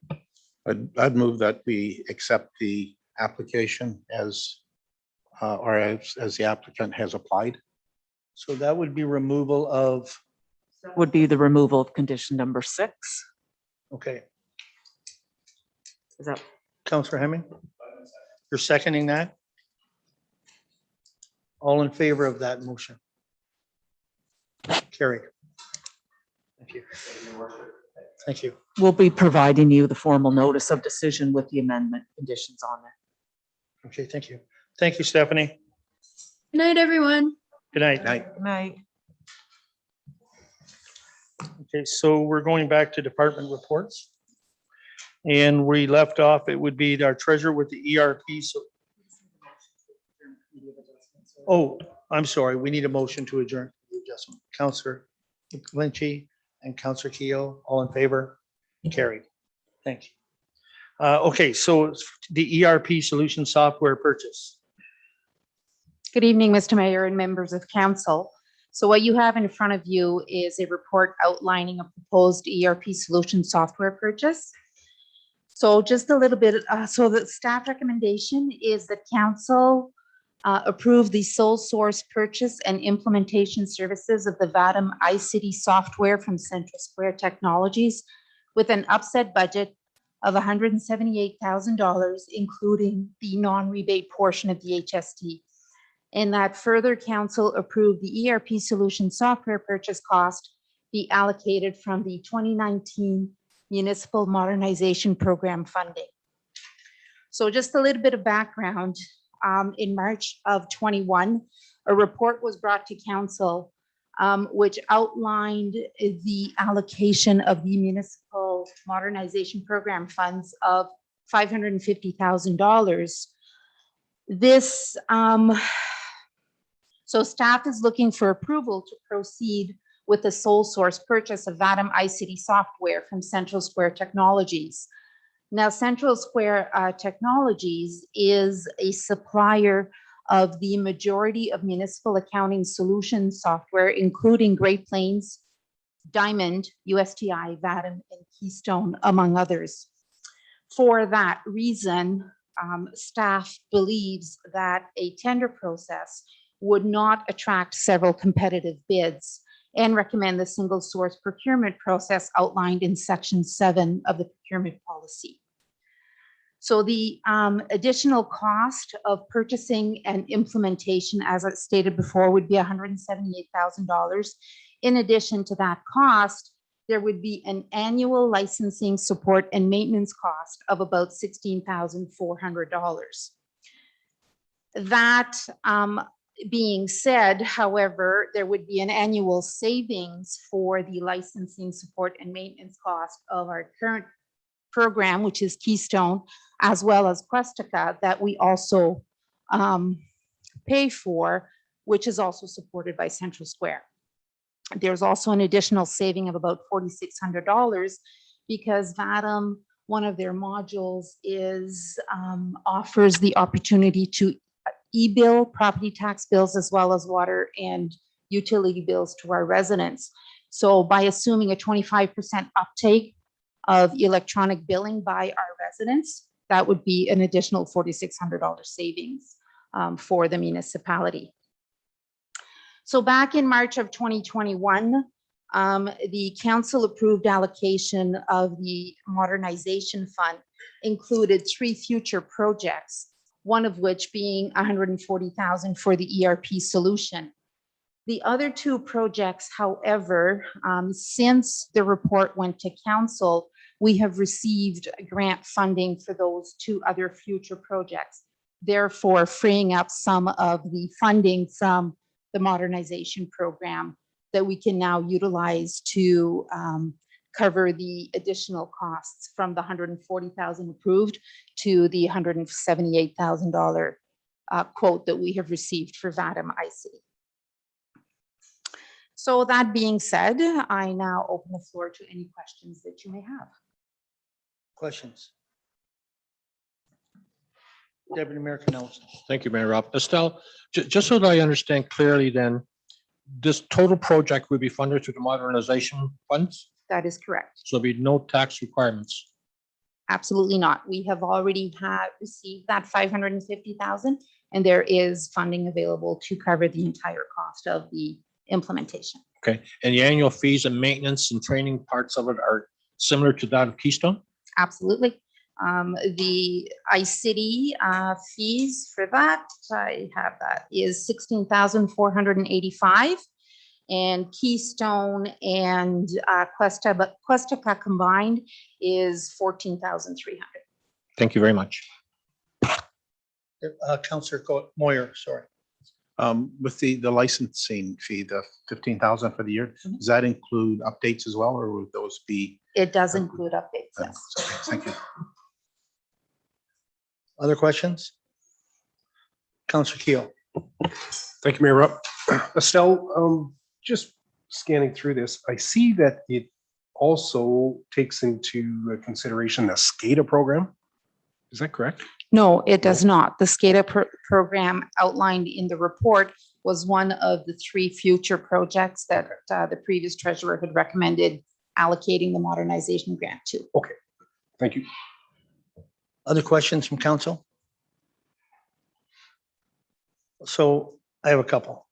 I'd move that we accept the application as, or as the applicant has applied. So that would be removal of, Would be the removal of condition number 6. okay, Is that Councilor Hemming? You're seconding that? All in favor of that motion? Carried. Thank you. Thank you. we'll be providing you the formal notice of decision with the amendment conditions on there. Okay, thank you. Thank you, Stephanie. Good night, everyone. Good night. Good night. Okay, so we're going back to department reports. And we left off, it would be our treasurer with the ERP. So, oh, I'm sorry, we need a motion to adjourn the adjustment. Councilor Lynchy and Councilor Keough, all in favor? Carried. Thank you. Okay, so the ERP solution software purchase. Good evening, Mr. Mayor and members of council. So what you have in front of you is a report outlining a proposed ERP solution software purchase. So just a little bit, so the staff recommendation is that council approve the sole source purchase and implementation services of the VATM iCity software from Central Square Technologies with an upset budget of $178,000, including the non-rebate portion of the HST. And that further council approved the ERP solution software purchase cost be allocated from the 2019 Municipal Modernization Program funding. So just a little bit of background, in March of 21, a report was brought to council which outlined the allocation of the Municipal Modernization Program funds of $550,000. This, so staff is looking for approval to proceed with the sole source purchase of VATM iCity software from Central Square Technologies. Now, Central Square Technologies is a supplier of the majority of municipal accounting solution software, including Great Plains, Diamond, USTI, VATM, and Keystone, among others. For that reason, staff believes that a tender process would not attract several competitive bids and recommend the single source procurement process outlined in section 7 of the procurement policy. So the additional cost of purchasing and implementation, as I stated before, would be $178,000. In addition to that cost, there would be an annual licensing support and maintenance cost of about $16,400. That being said, however, there would be an annual savings for the licensing support and maintenance cost of our current program, which is Keystone, as well as Questica, that we also pay for, which is also supported by Central Square. There's also an additional saving of about $4,600 because VATM, one of their modules is offers the opportunity to e-bill property tax bills as well as water and utility bills to our residents. So by assuming a 25% uptake of electronic billing by our residents, that would be an additional $4,600 savings for the municipality. So back in March of 2021, the council approved allocation of the modernization fund included 3 future projects, one of which being $140,000 for the ERP solution. The other two projects, however, since the report went to council, we have received grant funding for those two other future projects, therefore freeing up some of the funding from the modernization program that we can now utilize to cover the additional costs from the $140,000 approved to the $178,000 quote that we have received for VADM IC. So that being said, I now open the floor to any questions that you may have. Questions? Deputy Mayor Canelson. Thank you, Mayor Rob. Estelle, just so that I understand clearly then, this total project will be funded through the modernization funds? That is correct. So there'll be no tax requirements? Absolutely not. We have already received that 550,000, and there is funding available to cover the entire cost of the implementation. Okay, and the annual fees and maintenance and training parts of it are similar to that of Keystone? Absolutely. The iCity fees for that, I have that, is 16,485. And Keystone and Questica combined is 14,300. Thank you very much. Councillor Moyer, sorry. With the licensing fee, the 15,000 for the year, does that include updates as well, or would those be? It does include updates, yes. Thank you. Other questions? Councillor Keel. Thank you, Mayor Rupp. Estelle, just scanning through this, I see that it also takes into consideration the SCADA program. Is that correct? No, it does not. The SCADA program outlined in the report was one of the three future projects that the previous treasurer had recommended allocating the modernization grant to. Okay, thank you. Other questions from council? So I have a couple.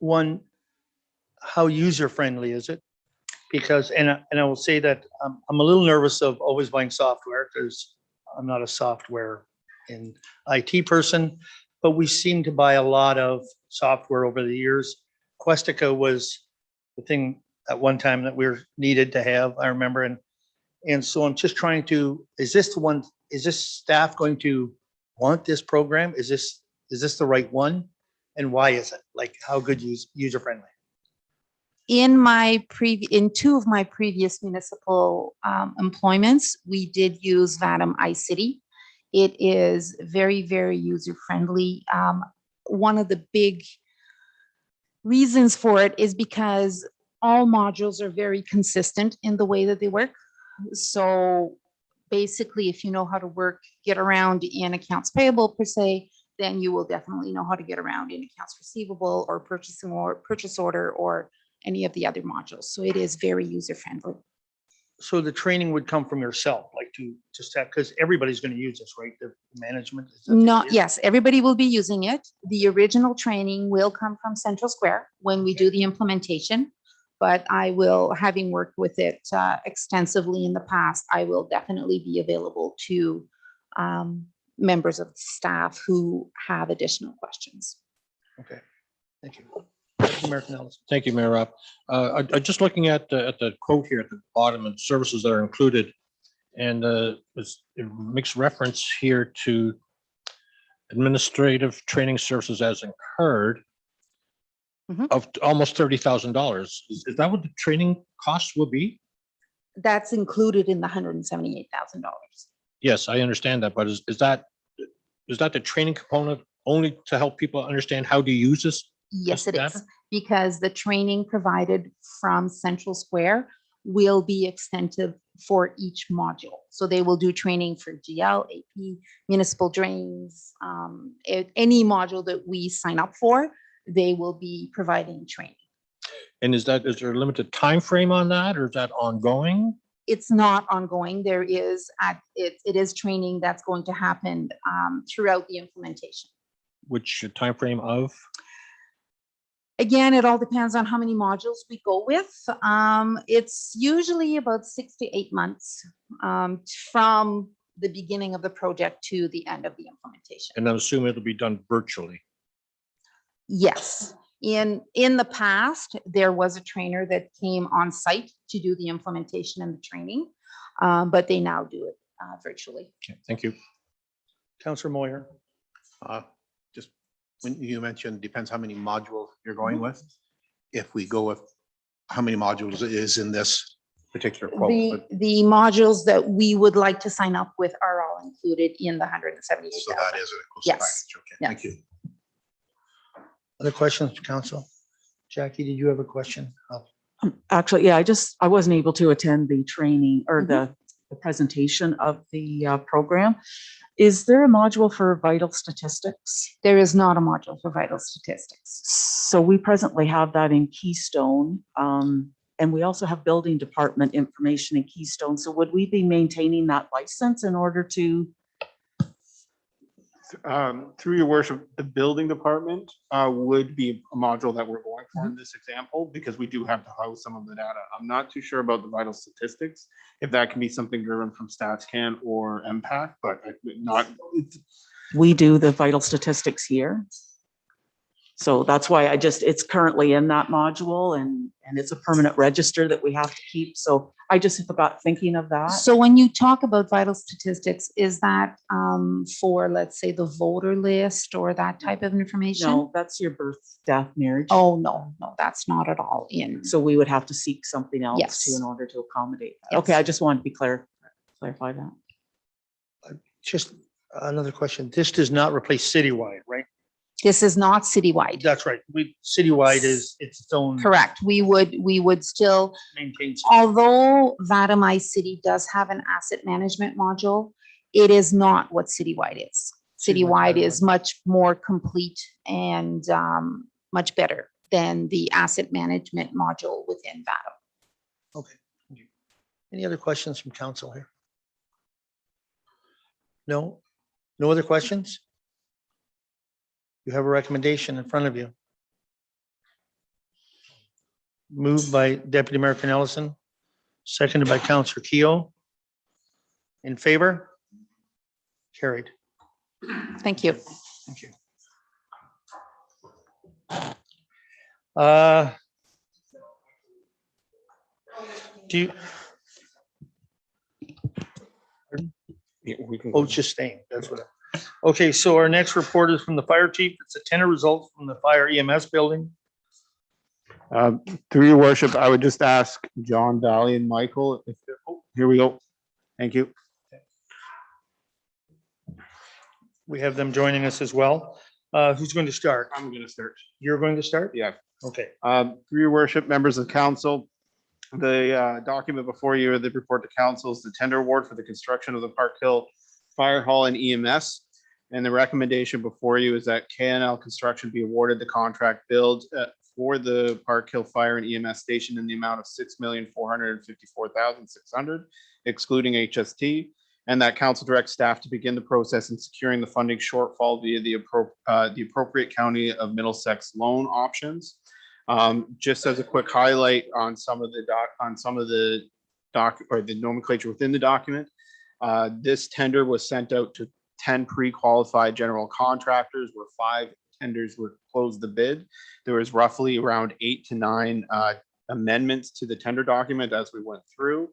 One, how user-friendly is it? Because, and I will say that I'm a little nervous of always buying software because I'm not a software and IT person, but we seem to buy a lot of software over the years. Questica was the thing at one time that we were needed to have, I remember. And so I'm just trying to, is this staff going to want this program? Is this the right one? And why is it? Like, how good user friendly? In two of my previous municipal employments, we did use VADM iCity. It is very, very user friendly. One of the big reasons for it is because all modules are very consistent in the way that they work. So basically, if you know how to get around in accounts payable per se, then you will definitely know how to get around in accounts receivable or purchase order or any of the other modules. So it is very user friendly. So the training would come from yourself, like to just have, because everybody's going to use this, right? The management. Yes, everybody will be using it. The original training will come from Central Square when we do the implementation. But I will, having worked with it extensively in the past, I will definitely be available to members of staff who have additional questions. Okay, thank you. Thank you, Mayor Rob. I'm just looking at the quote here at the bottom and services that are included. And it makes reference here to administrative training services as incurred of almost $30,000. Is that what the training costs will be? That's included in the $178,000. Yes, I understand that, but is that the training component only to help people understand how to use this? Yes, it is, because the training provided from Central Square will be extensive for each module. So they will do training for GL, AP, municipal drains, any module that we sign up for, they will be providing training. And is there a limited time frame on that, or is that ongoing? It's not ongoing. There is it is training that's going to happen throughout the implementation. Which time frame of? Again, it all depends on how many modules we go with. It's usually about 6 to 8 months from the beginning of the project to the end of the implementation. And I'm assuming it'll be done virtually. Yes, in the past, there was a trainer that came on site to do the implementation and the training, but they now do it virtually. Okay, thank you. Councillor Moyer. Just when you mentioned, depends how many modules you're going with. If we go with, how many modules is in this particular quote? The modules that we would like to sign up with are all included in the 178,000. So that is a cost Yes. package. Okay, Yes. thank you. Other questions for council? Jackie, did you have a question? Oh, Actually, yeah, I wasn't able to attend the training or the presentation of the program. Is there a module for vital statistics? There is not a module for vital statistics. So we presently have that in Keystone. And we also have building department information in Keystone. So would we be maintaining that license in order to? Through your worship, the building department would be a module that we're going for in this example, because we do have to house some of the data. I'm not too sure about the vital statistics, if that can be something driven from StatsCan or MPAC, but not. We do the vital statistics here. So that's why it's currently in that module and it's a permanent register that we have to keep. So I just forgot thinking of that. So when you talk about vital statistics, is that for, let's say, the voter list or that type of information? No, that's your birth, death, marriage. Oh, no, that's not at all in. So we would have to seek something else Yes. too in order to accommodate that. Yes. Okay, I just wanted to be clarify that. just another question. This does not replace citywide, right? This is not citywide. That's right. Citywide is its own. Correct. We would still, Maintains. although Vatamai City does have an asset management module, it is not what citywide is. Citywide is much more complete and much better than the asset management module within Vatam. Okay. Thank you. Any other questions from council here? No? No other questions? You have a recommendation in front of you. Moved by Deputy Mayor Ellison, seconded by Councillor Keough. In favor? Carried. Thank you. Thank you. Do you? We can. Oh, just staying. That's what. Okay, so our next report is from the fire chief. It's a tender result from the fire EMS building. Through your worship, I would just ask John, Valley, and Michael, if they're, oh, here we go. Thank you. We have them joining us as well. Who's going to start? I'm going to start. You're going to start? Yeah. Okay. Through your worship, members of council, the document before you, the report to council, is the tender award for the construction of the Park Hill Fire Hall and EMS. And the recommendation before you is that KNL Construction be awarded the contract build for the Park Hill Fire and EMS station in the amount of $6,454,600, excluding HST, and that council direct staff to begin the process in securing the funding shortfall via the appropriate County of Middlesex loan options. Just as a quick highlight on some of the nomenclature within the document, this tender was sent out to 10 pre-qualified general contractors, where 5 tenders were closed the bid. There was roughly around 8 to 9 amendments to the tender document as we went through.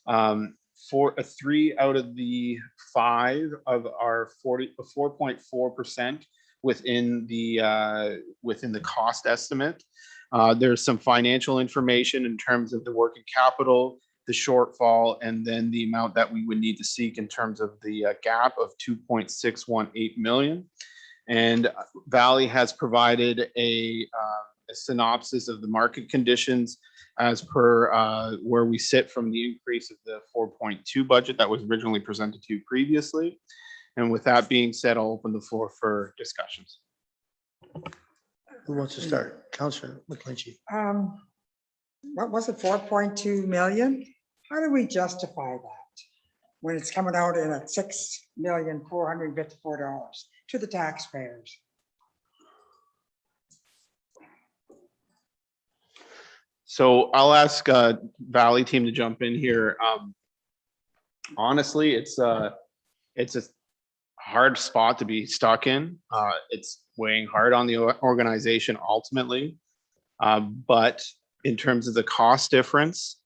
For 3 out of the 5 of our 4.4% within the cost estimate. There's some financial information in terms of the working capital, the shortfall, and then the amount that we would need to seek in terms of the gap of 2.618 million. And Valley has provided a synopsis of the market conditions as per where we sit from the increase of the 4.2 budget that was originally presented to you previously. And with that being said, I'll open the floor for discussions. Who wants to start? Councillor McClinchy. What was it, 4.2 million? How do we justify that when it's coming out in at $6,454,000 to the taxpayers? So I'll ask Valley team to jump in here. Honestly, it's a hard spot to be stuck in. weighing hard on the organization ultimately. But in terms of the cost difference,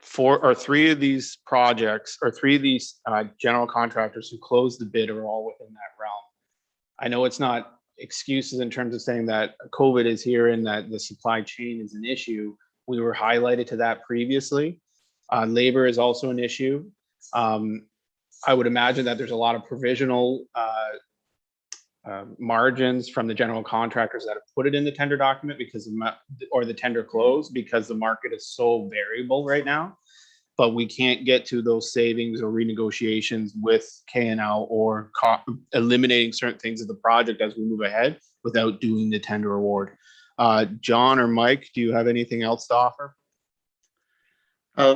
three of these projects or three of these general contractors who closed the bid are all within that realm. I know it's not excuses in terms of saying that COVID is here and that the supply chain is an issue. We were highlighted to that previously. Labor is also an issue. I would imagine that there's a lot of provisional margins from the general contractors that have put it in the tender document or the tender close because the market is so variable right now. But we can't get to those savings or renegotiations with KNL or eliminating certain things of the project as we move ahead without doing the tender award. John or Mike, do you have anything else to offer?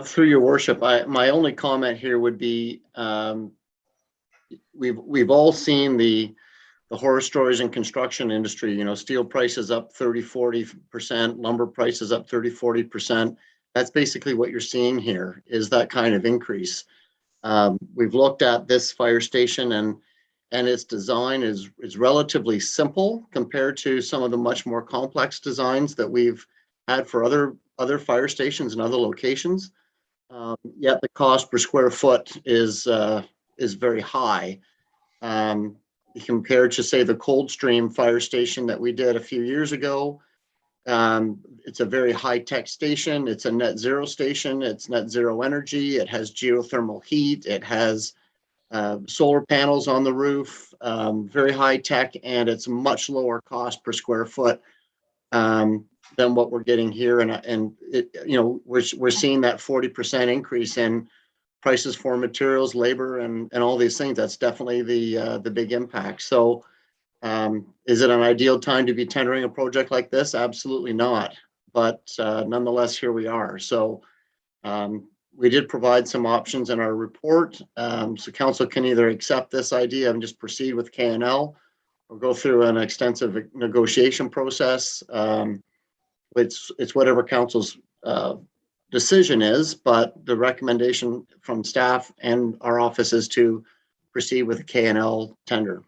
Through your worship, my only comment here would be we've all seen the horror stories in construction industry. You know, steel prices up 30-40%, lumber prices up 30-40%. That's basically what you're seeing here, is that kind of increase. We've looked at this fire station and its design is relatively simple compared to some of the much more complex designs that we've had for other fire stations and other locations. Yet the cost per square foot is very high. Compared to, say, the Coldstream fire station that we did a few years ago. It's a very high-tech station. It's a net zero station. It's net zero energy. It has geothermal heat. It has solar panels on the roof, very high-tech, and it's much lower cost per square foot than what we're getting here. And it, you know, we're seeing that 40% increase in prices for materials, labor, and all these things. That's definitely the big impact. So is it an ideal time to be tendering a project like this? Absolutely not. But nonetheless, here we are. So we did provide some options in our report. So council can either accept this idea and just proceed with KNL or go through an extensive negotiation process. It's whatever council's decision is, but the recommendation from staff and our office is to proceed with a KNL tender.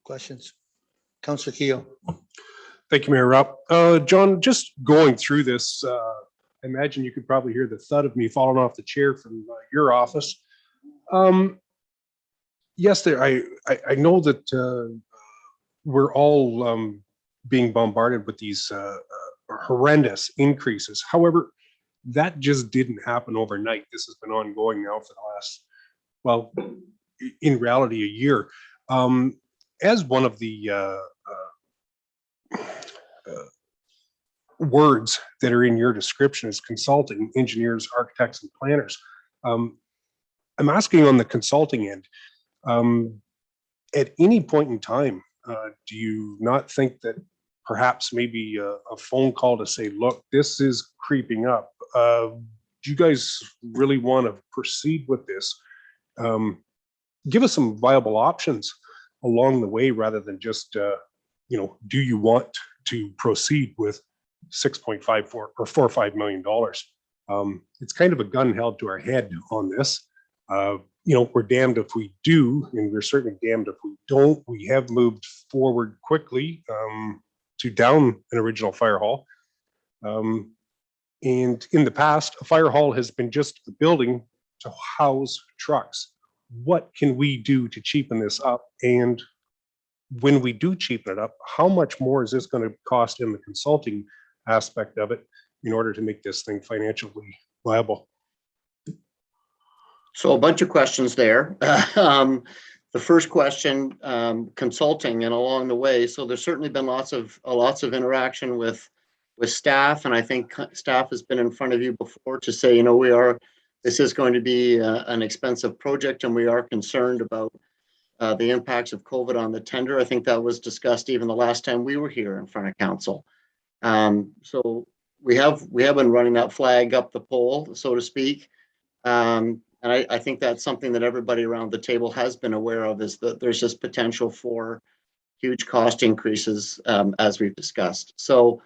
Questions? Councillor Keogh. Thank you, Mayor Rupp. John, just going through this, I imagine you could probably hear the thud of me falling off the chair from your office. Yes, I know that we're all being bombarded with these horrendous increases. However, that just didn't happen overnight. This has been ongoing now for the last, well, in reality, a year. As one of the words that are in your description is consulting, engineers, architects, and planners. I'm asking on the consulting end, at any point in time, do you not think that perhaps maybe a phone call to say, look, this is creeping up. Do you guys really want to proceed with this? Give us some viable options along the way rather than just, you know, do you want to proceed with 6.54 or $4.5 million? It's kind of a gun held to our head on this. You know, we're damned if we do, and we're certainly damned if we don't. We have moved forward quickly to down an original fire hall. And in the past, a fire hall has been just a building to house trucks. What can we do to cheapen this up? And when we do cheapen it up, how much more is this going to cost in the consulting aspect of it in order to make this thing financially viable? So a bunch of questions there. The first question, consulting and along the way. So there's certainly been lots of interaction with staff, and I think staff has been in front of you before to say, you know, this is going to be an expensive project, and we are concerned about the impacts of COVID on the tender. I think that was discussed even the last time we were here in front of council. So we have been running that flag up the pole, so to speak. And I think that's something that everybody around the table has been aware of, is that there's just potential for huge cost increases, as we've discussed. So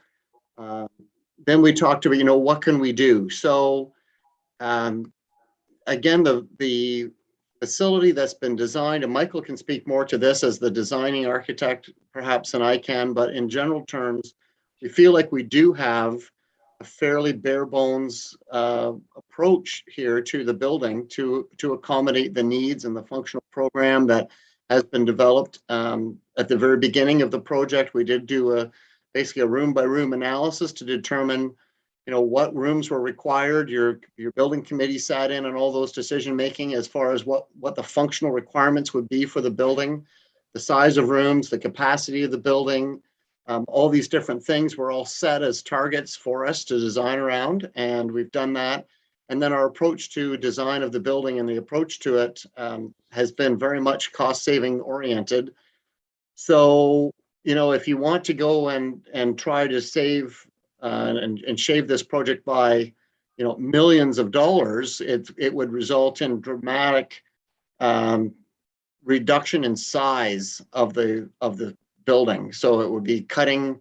then we talked about, you know, what can we do? So again, the facility that's been designed, and Michael can speak more to this as the designing architect perhaps than I can, but in general terms, we feel like we do have a fairly bare bones approach here to the building to accommodate the needs and the functional program that has been developed. At the very beginning of the project, we did do basically a room by room analysis to determine, what rooms were required. Your building committee sat in on all those decision making as far as what the functional requirements would be for the building, the size of rooms, the capacity of the building. All these different things were all set as targets for us to design around, and we've done that. And then our approach to design of the building and the approach to it has been very much cost saving oriented. So, if you want to go and try to save and shave this project by, millions of dollars, it would result in dramatic reduction in size of the building. So it would be cutting,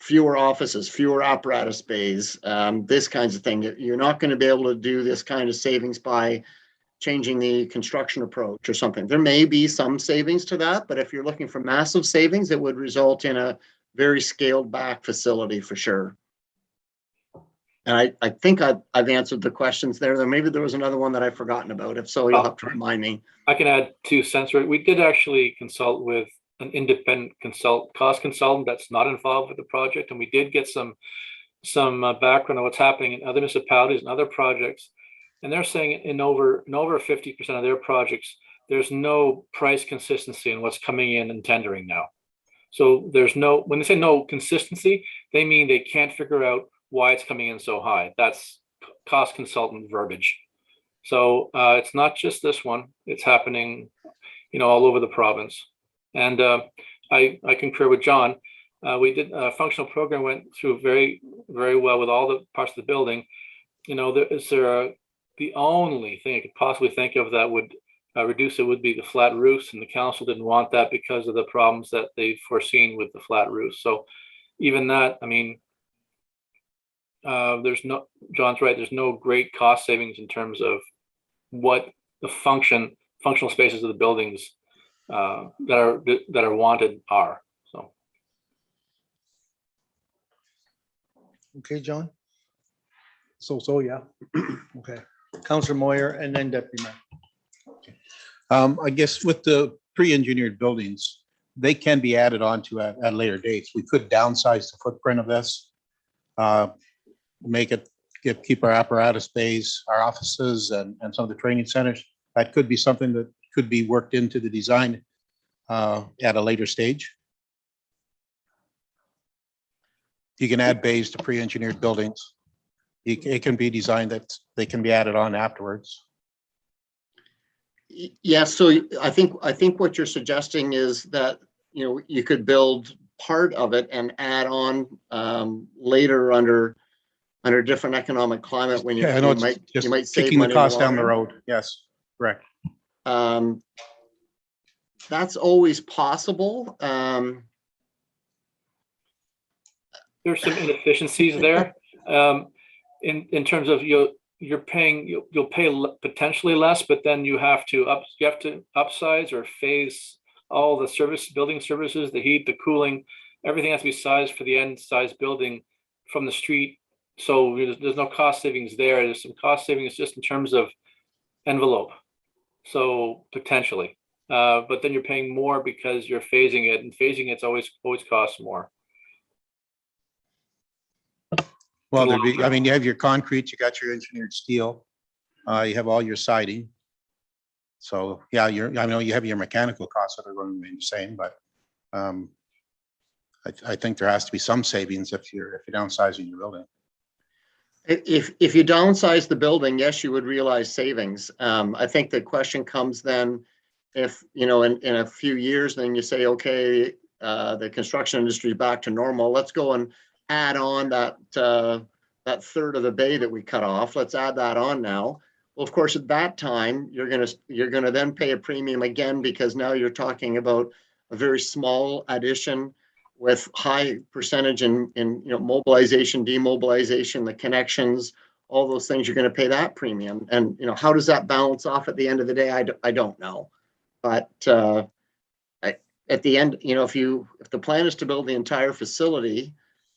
fewer offices, fewer apparatus bays, this kinds of thing. You're not going to be able to do this kind of savings by changing the construction approach or something. There may be some savings to that, but if you're looking for massive savings, it would result in a very scaled back facility for sure. And I think I've answered the questions there. Maybe there was another one that I've forgotten about. If so, you'll have to remind me. I can add 2 cents. Right? We did actually consult with an independent cost consultant that's not involved with the project, and we did get some background on what's happening in other municipalities and other projects. And they're saying in over 50% of their projects, there's no price consistency in what's coming in and tendering now. So when they say no consistency, they mean they can't figure out why it's coming in so high. That's cost consultant verbiage. So it's not just this one, it's happening, all over the province. And I concur with John. We did a functional program, went through very, very well with all the parts of the building. The only thing I could possibly think of that would reduce it would be the flat roofs, and the council didn't want that because of the problems that they've foreseen with the flat roofs. So even that, John's right, there's no great cost savings in terms of what the functional spaces of the buildings that are wanted are. So. Okay, John. So, yeah. Okay. Councillor Moyer and then Deputy Mayor. I guess with the pre-engineered buildings, they can be added on to at later dates. We could downsize the footprint of this, make it keep our apparatus bays, our offices, and some of the training centers. That could be something that could be worked into the design at a later stage. You can add bays to pre-engineered buildings. It can be designed that they can be added on afterwards. Yeah, so I think what you're suggesting is that you could build part of it and add on later under different economic climate when you might save kicking the money cost down the run. road. Yes, correct. That's always possible. There's some inefficiencies there. In terms of you'll pay potentially less, but then you have to upsize or phase all the building services, the heat, the cooling, everything has to be sized for the end size building from the street. So there's no cost savings there. There's some cost savings just in terms of envelope. So potentially, but then you're paying more because you're phasing it, and phasing it's always costs more. Well, you have your concrete, you got your engineered steel, you have all your siding. So yeah, I know you have your mechanical costs that are going to remain the same, but I think there has to be some savings if you're downsizing your building. If you downsize the building, yes, you would realize savings. I think the question comes then if, in a few years, then you say, okay, the construction industry is back to normal. Let's go and add on that third of the bay that we cut off. Let's add that on now. Well, of course, at that time, you're gonna then pay a premium again, because now you're talking about a very small addition with high percentage in mobilization, demobilization, the connections, all those things, you're going to pay that premium. And, how does that balance off at the end of the day? I don't know. But at the end, if the plan is to build the entire facility,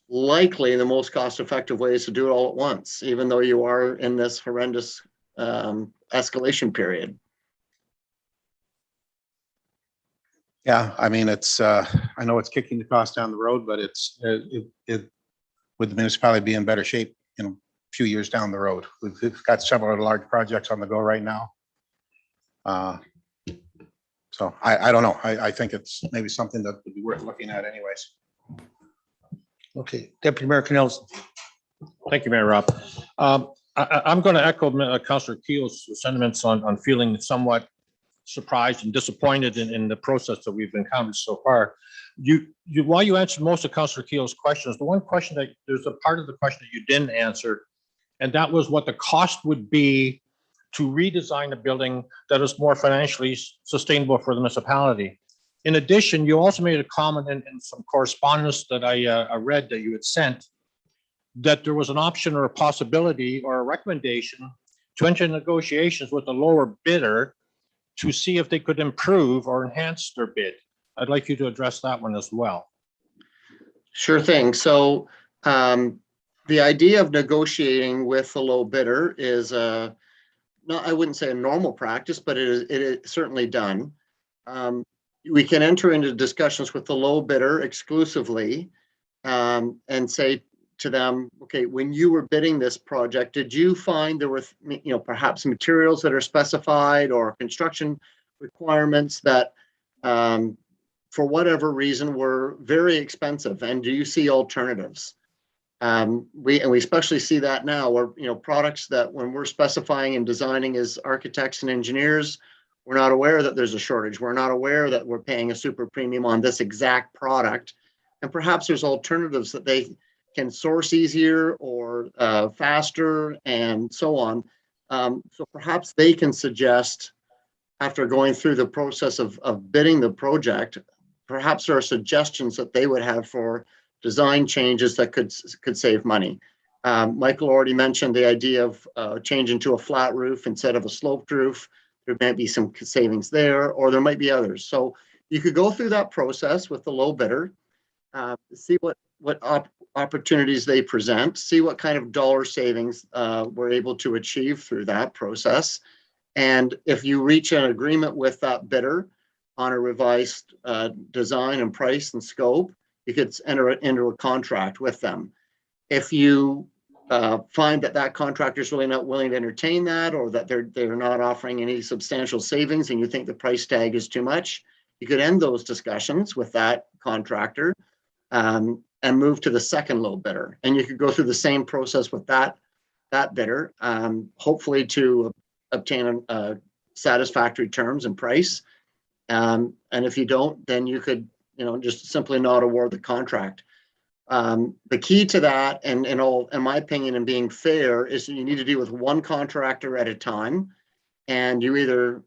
likely the most cost-effective way is to do it all at once, even though you are in this horrendous escalation period. Yeah, I mean, I know it's kicking the cost down the road, but it would the municipality be in better shape, a few years down the road? We've got several large projects on the go right now. So I don't know. I think it's maybe something that would be worth looking at anyways. Okay, Deputy Mayor Nelson. Thank you, Mayor Rob. I'm going to echo Councillor Keel's sentiments on feeling somewhat surprised and disappointed in the process that we've encountered so far. While you answered most of Councillor Keel's questions, the one question there's a part of the question that you didn't answer, and that was what the cost would be to redesign a building that is more financially sustainable for the municipality. In addition, you also made a comment in some correspondence that I read that you had sent, that there was an option or a possibility or a recommendation to enter negotiations with a lower bidder to see if they could improve or enhance their bid. I'd like you to address that one as well. Sure thing. So the idea of negotiating with a low bidder is I wouldn't say a normal practice, but it is certainly done. We can enter into discussions with the low bidder exclusively and say to them, okay, when you were bidding this project, did you find there were, perhaps materials that are specified or construction requirements that for whatever reason were very expensive? And do you see alternatives? We especially see that now where, products that when we're specifying and designing as architects and engineers, we're not aware that there's a shortage. We're not aware that we're paying a super premium on this exact product. And perhaps there's alternatives that they can source easier or faster and so on. So perhaps they can suggest, after going through the process of bidding the project, perhaps there are suggestions that they would have for design changes that could save money. Michael already mentioned the idea of changing to a flat roof instead of a sloped roof. There might be some savings there, or there might be others. So you could go through that process with the low bidder, see what opportunities they present, see what kind of dollar savings we're able to achieve through that process. And if you reach an agreement with that bidder on a revised design and price and scope, you could enter it into a contract with them. If you find that contractor is really not willing to entertain that, or that they're not offering any substantial savings and you think the price tag is too much, you could end those discussions with that contractor and move to the second low bidder. And you could go through the same process with that bidder, hopefully to obtain satisfactory terms and price. And if you don't, then you could, just simply not award the contract. The key to that, and in my opinion, and being fair, is that you need to deal with one contractor at a time, and you either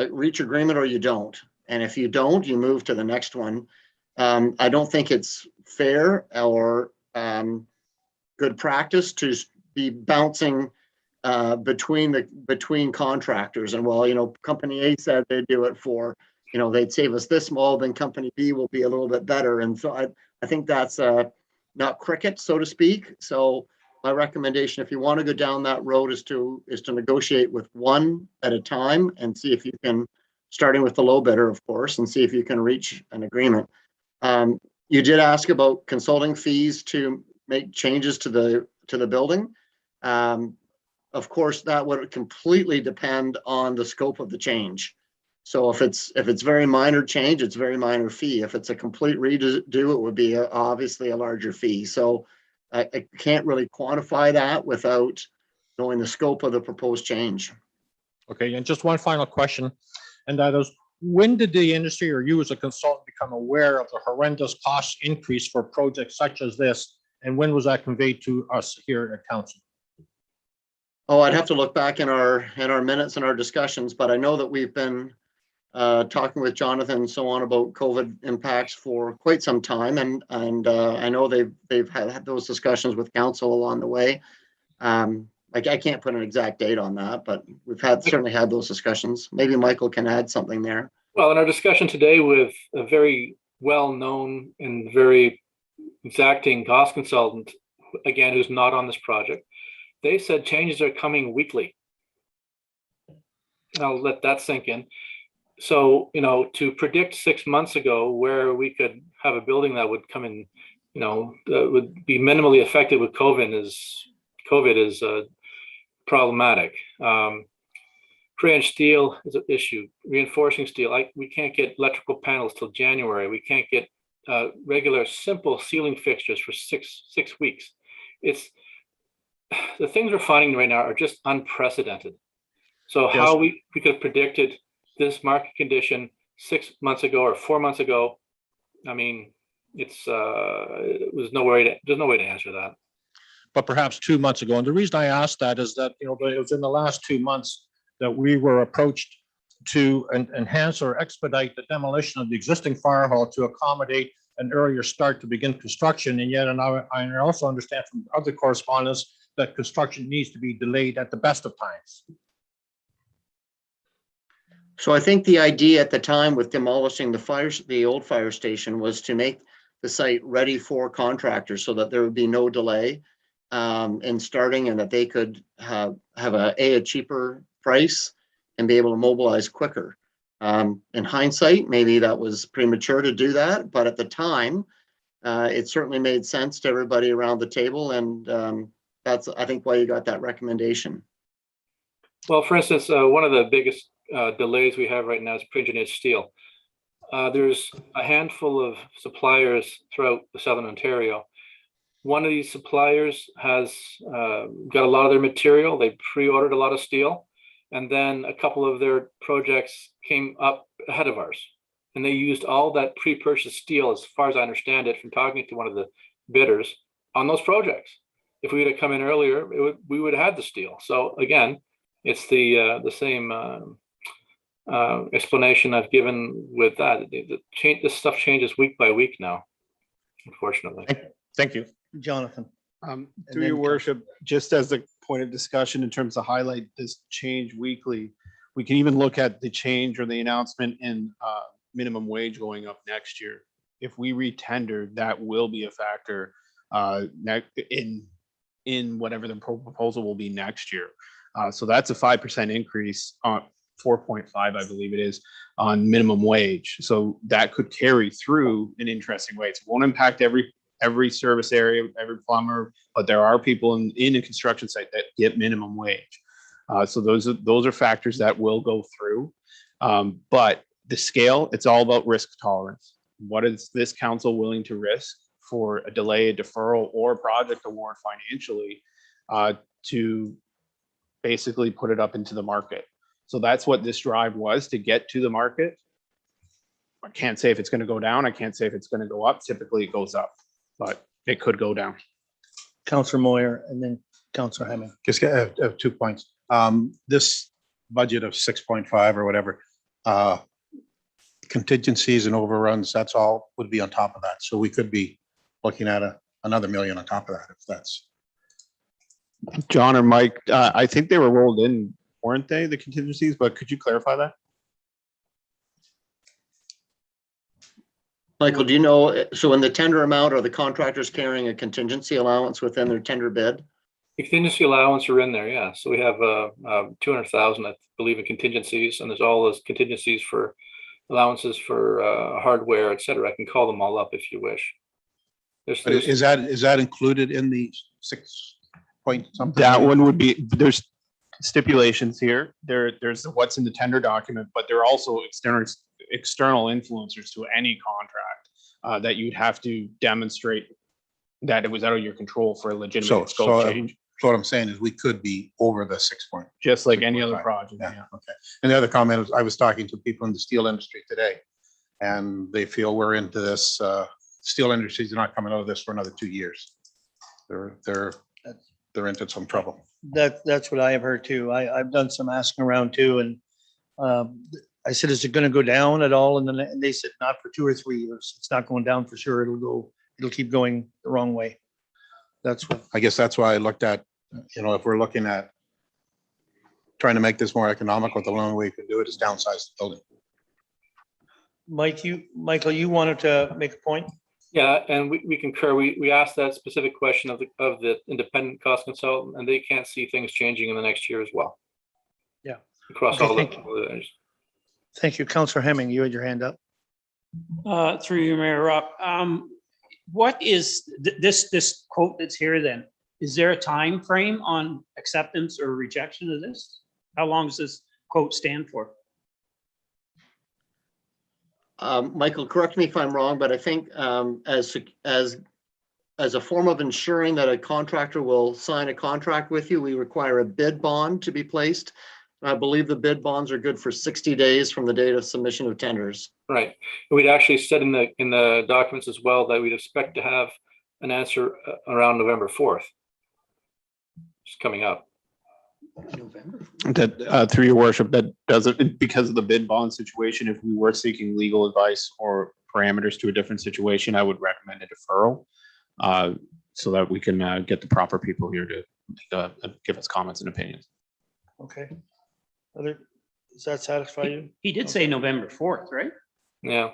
reach agreement or you don't. And if you don't, you move to the next one. I don't think it's fair or good practice to be bouncing between contractors. And well, company A said they'd do it for, they'd save us this small, then company B will be a little bit better. And so I think that's not cricket, so to speak. So my recommendation, if you want to go down that road, is to negotiate with one at a time and see if you can, starting with the low bidder, of course, and see if you can reach an agreement. You did ask about consulting fees to make changes to the building. Of course, that would completely depend on the scope of the change. So if it's very minor change, it's very minor fee. If it's a complete redo, it would be obviously a larger fee. So I can't really quantify that without knowing the scope of the proposed change. Okay, and just one final question, and that is, when did the industry or you as a consultant become aware of the horrendous cost increase for projects such as this? And when was that conveyed to us here at Council? Oh, I'd have to look back in our minutes and our discussions, but I know that we've been talking with Jonathan and so on about COVID impacts for quite some time, and I know they've had those discussions with Council along the way. Like, I can't put an exact date on that, but we've certainly had those discussions. Maybe Michael can add something there. Well, in our discussion today with a very well-known and very exacting cost consultant, again, who's not on this project, they said changes are coming weekly. I'll let that sink in. So, to predict 6 months ago where we could have a building that would come in, that would be minimally affected with COVID is problematic. Pre-ench steel is an issue. Reinforcing steel, we can't get electrical panels till January. We can't get regular simple ceiling fixtures for six weeks. It's the things we're finding right now are just unprecedented. So how we could have predicted this market condition 6 months ago or 4 months ago, I mean, there's no way to answer that. But perhaps 2 months ago. And the reason I asked that is that, it was in the last 2 months that we were approached to enhance or expedite the demolition of the existing fire hall to accommodate an earlier start to begin construction. And yet, I also understand from other correspondence that construction needs to be delayed at the best of times. So I think the idea at the time with demolishing the old fire station was to make the site ready for contractors so that there would be no delay in starting, and that they could have a cheaper price and be able to mobilize quicker. In hindsight, maybe that was premature to do that, but at the time, it certainly made sense to everybody around the table, and that's, I think, why you got that recommendation. Well, for instance, one of the biggest delays we have right now is pre-engineered steel. There's a handful of suppliers throughout the Southern Ontario. One of these suppliers has got a lot of their material. They pre-ordered a lot of steel, and then a couple of their projects came up ahead of ours. And they used all that pre-purchased steel, as far as I understand it, from talking to one of the bidders on those projects. If we had come in earlier, we would have had the steel. So again, it's the same explanation I've given with that. This stuff changes week by week now, unfortunately. Thank you. Jonathan. Through your worship, just as a point of discussion in terms of highlight this change weekly, we can even look at the change or the announcement in minimum wage going up next year. If we retender, that will be a factor in whatever the proposal will be next year. So that's a 5% increase on 4.5, I believe it is, on minimum wage. So that could carry through in interesting ways. It won't impact every service area, every plumber, but there are people in a construction site that get minimum wage. So those are factors that will go through. But the scale, it's all about risk tolerance. What is this council willing to risk for a delay, a deferral, or a project award financially to basically put it up into the market? So that's what this drive was, to get to the market. I can't say if it's going to go down. I can't say if it's going to go up. Typically it goes up, but it could go down. Councillor Moyer and then Councillor Hemming. Just I have 2 points. This budget of 6.5 or whatever, contingencies and overruns, that's all would be on top of that. So we could be looking at another million on top of that, if that's. John or Mike, I think they were rolled in, weren't they, the contingencies? But could you clarify that? Michael, do you know, so in the tender amount, are the contractors carrying a contingency allowance within their tender bid? The contingency allowance are in there, yeah. So we have 200,000, I believe, in contingencies, and there's all those contingencies for allowances for hardware, et cetera. I can call them all up if you wish. Is that included in the 6 point something? That one would be, there's stipulations here. There's what's in the tender document, but there are also external influencers to any contract that you'd have to demonstrate that it was out of your control for a legitimate scope change. So what I'm saying is we could be over the 6 point. Just like any other project. Yeah. Okay. And the other comment is I was talking to people in the steel industry today, and they feel we're into this. Steel industry is not coming out of this for another 2 years. They're into some trouble. That's what I have heard too. I've done some asking around too, and I said, "Is it going to go down at all?" And they said, "Not for 2 or 3 years. It's not going down for sure. It'll keep going the wrong way." That's what I guess that's why I looked at You know, if we're looking at trying to make this more economical, the only way we can do it is downsize the building. Michael, you wanted to make a point? Yeah, and we concur. We asked that specific question of the independent cost consultant, and they can't see things changing in the next year as well. Yeah. Across Okay, all thank the. Thank you. Councillor Hemming, you had your hand up. Through you, Mayor Rob. What is this quote that's here then? Is there a time frame on acceptance or rejection of this? How long does this quote stand for? Michael, correct me if I'm wrong, but I think as a form of ensuring that a contractor will sign a contract with you, we require a bid bond to be placed. I believe the bid bonds are good for 60 days from the date of submission of tenders. Right. We'd actually said in the documents as well that we'd expect to have an answer around November 4th. It's coming up. That through your worship, that doesn't, because of the bid bond situation, if we were seeking legal advice or parameters to a different situation, I would recommend a deferral so that we can get the proper people here to give us comments and opinions. Okay. Does that satisfy you? He did say November 4th, right? Yeah.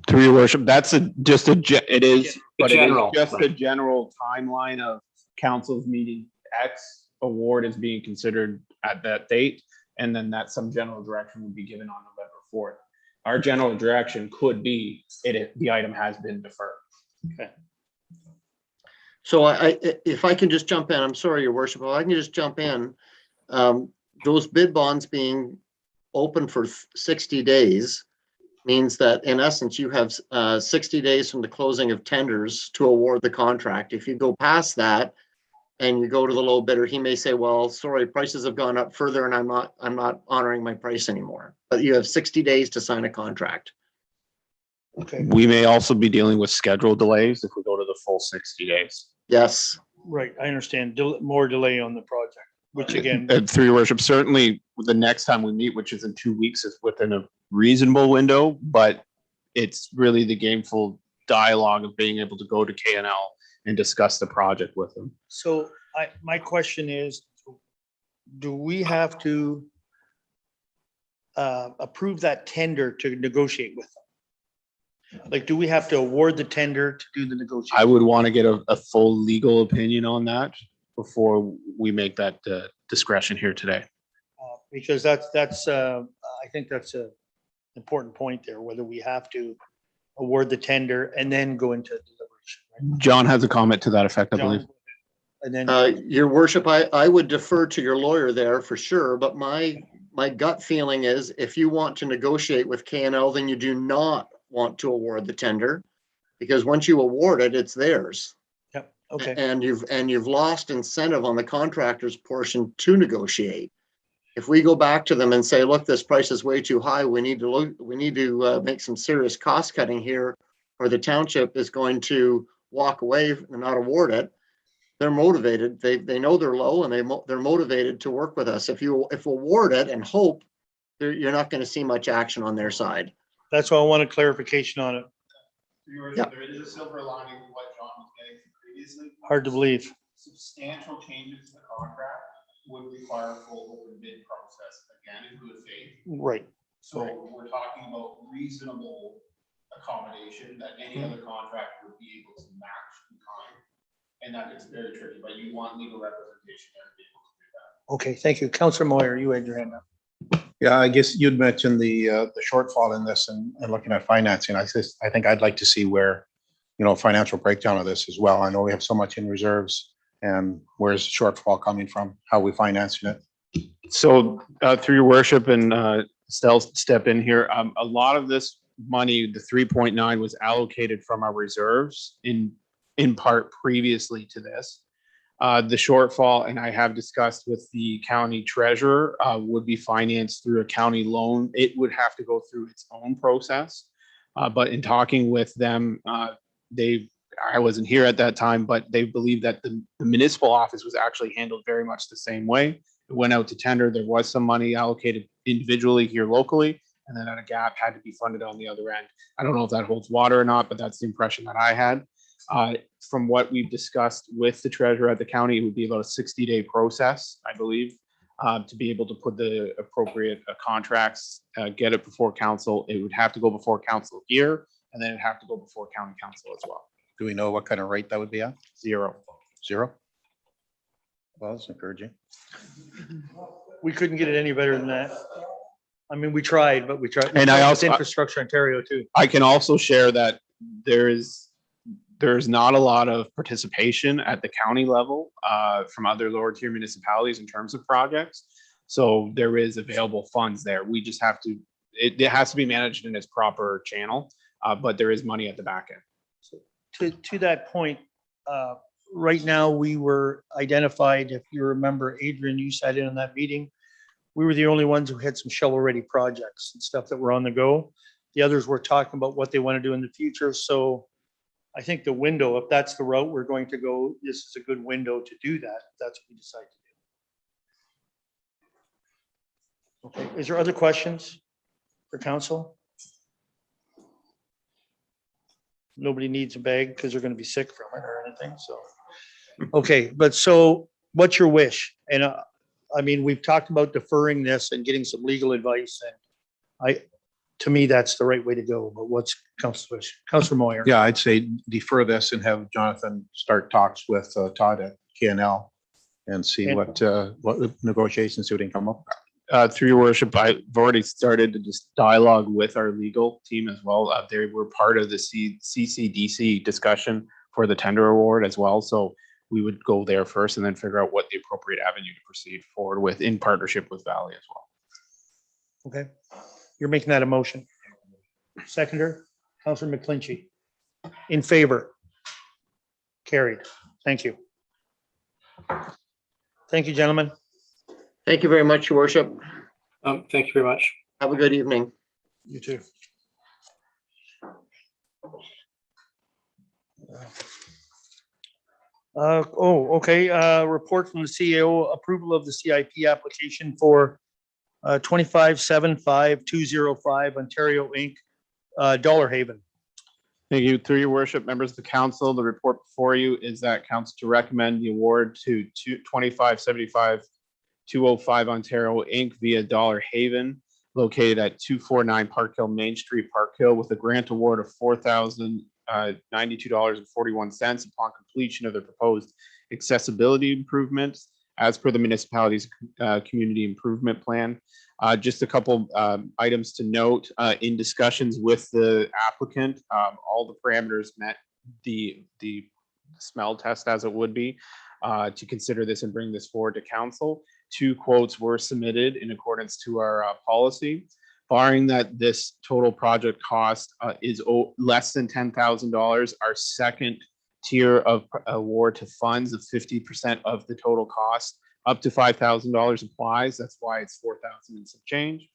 Through your worship, that's it is general, just a general timeline of council's meeting X award is being considered at that date, and then that some general direction would be given on November 4th. Our general direction could be the item has been deferred. Okay. So if I can just jump in, I'm sorry, Your Worship, if I can just jump in. Those bid bonds being open for 60 days means that in essence, you have 60 days from the closing of tenders to award the contract. If you go past that and you go to the low bidder, he may say, well, sorry, prices have gone up further and I'm not honoring my price anymore. But you have 60 days to sign a contract. Okay. We may also be dealing with schedule delays if we go to the full 60 days. Yes. Right. I understand. More delay on the project, which again. Through your worship, certainly the next time we meet, which is in 2 weeks, is within a reasonable window, but it's really the gameful dialogue of being able to go to KNL and discuss the project with them. So my question is, do we have to approve that tender to negotiate with them? Like, do we have to award the tender to do the negotiation? I would want to get a full legal opinion on that before we make that discretion here today. Because that's I think that's an important point there, whether we have to award the tender and then go into deliberation. Right? John has a comment to that effect, I believe. And then Your Worship, I would defer to your lawyer there for sure, but my gut feeling is if you want to negotiate with KNL, then you do not want to award the tender, because once you award it, it's theirs. Yep. Okay. And you've lost incentive on the contractor's portion to negotiate. If we go back to them and say, look, this price is way too high, we need to make some serious cost cutting here, or the township is going to walk away and not award it, they're motivated. They know they're low and they're motivated to work with us. If award it and hope, you're not going to see much action on their side. That's why I wanted clarification on it. Yeah. There is a silver lining to what John was getting to previously. Hard to believe. Substantial changes to the contract would require a full open bid process, again, in good faith. Right. So we're talking about reasonable accommodation that any other contractor would be able to match in kind. And that is very tricky, but you want legal representation there to be able to do that. Okay. Thank you. Councillor Moyer, you had your hand up. Yeah, I guess you'd mentioned the shortfall in this and looking at financing. I think I'd like to see where, financial breakdown of this as well. I know we have so much in reserves, and where's the shortfall coming from? How are we financing it? So through your worship, and step in here, a lot of this money, the 3.9, was allocated from our reserves in part previously to this. The shortfall, and I have discussed with the county treasurer, would be financed through a county loan. It would have to go through its own process. But in talking with them, I wasn't here at that time, but they believe that the municipal office was actually handled very much the same way. It went out to tender. There was some money allocated individually here locally, and then at a gap had to be funded on the other end. I don't know if that holds water or not, but that's the impression that I had. From what we've discussed with the treasurer at the county, it would be about a 60-day process, I believe, to be able to put the appropriate contracts, get it before council. It would have to go before council here, and then it'd have to go before county council as well. Do we know what kind of rate that would be at? Zero. Zero? Well, that's encouraging. We couldn't get it any better than that. I mean, we tried, but we tried. And I also- Infrastructure Ontario too. I can also share that there's not a lot of participation at the county level from other lower tier municipalities in terms of projects. So there is available funds there. We just have to, it has to be managed in its proper channel, but there is money at the back end. To that point, right now, we were identified, if you remember, Adrian, you sat in on that meeting. We were the only ones who had some shovel-ready projects and stuff that were on the go. The others were talking about what they want to do in the future. So I think the window, if that's the route we're going to go, this is a good window to do that. If that's what we decide to do. Okay, is there other questions for council? Nobody needs a bag because they're going to be sick from it or anything, so. Okay, but so what's your wish? And I mean, we've talked about deferring this and getting some legal advice, and to me, that's the right way to go, but what's council's wish? Councilor Moyer? Yeah, I'd say defer this and have Jonathan start talks with Todd at KNL and see And- what negotiations we can come up. Through your worship, I've already started to just dialogue with our legal team as well. They were part of the CCDC discussion for the tender award as well. So we would go there first and then figure out what the appropriate avenue to proceed forward with in partnership with Valley as well. Okay, you're making that a motion. Seconder, Councilor McClinchy. In favor? Carried. Thank you. Thank you, gentlemen. Thank you very much, your worship. Thank you very much. Have a good evening. You too. Okay, report from the CEO, approval of the CIP application for 25-75-205 Ontario Inc., Dollar Haven. Thank you. Through your worship, members of the council, the report before you is that council to recommend the award to 25-75-205 Ontario Inc. via Dollar Haven, located at 249 Park Hill Main Street, Park Hill, with a grant award of $4,092.41 upon completion of the proposed accessibility improvements as per the municipality's community improvement plan. Just a couple items to note. In discussions with the applicant, all the parameters met the smell test as it would be to consider this and bring this forward to council. 2 quotes were submitted in accordance to our policy. Barring that this total project cost is less than $10,000, our second tier of award to funds of 50% of the total cost up to $5,000 applies. That's why it's 4,000 and some change.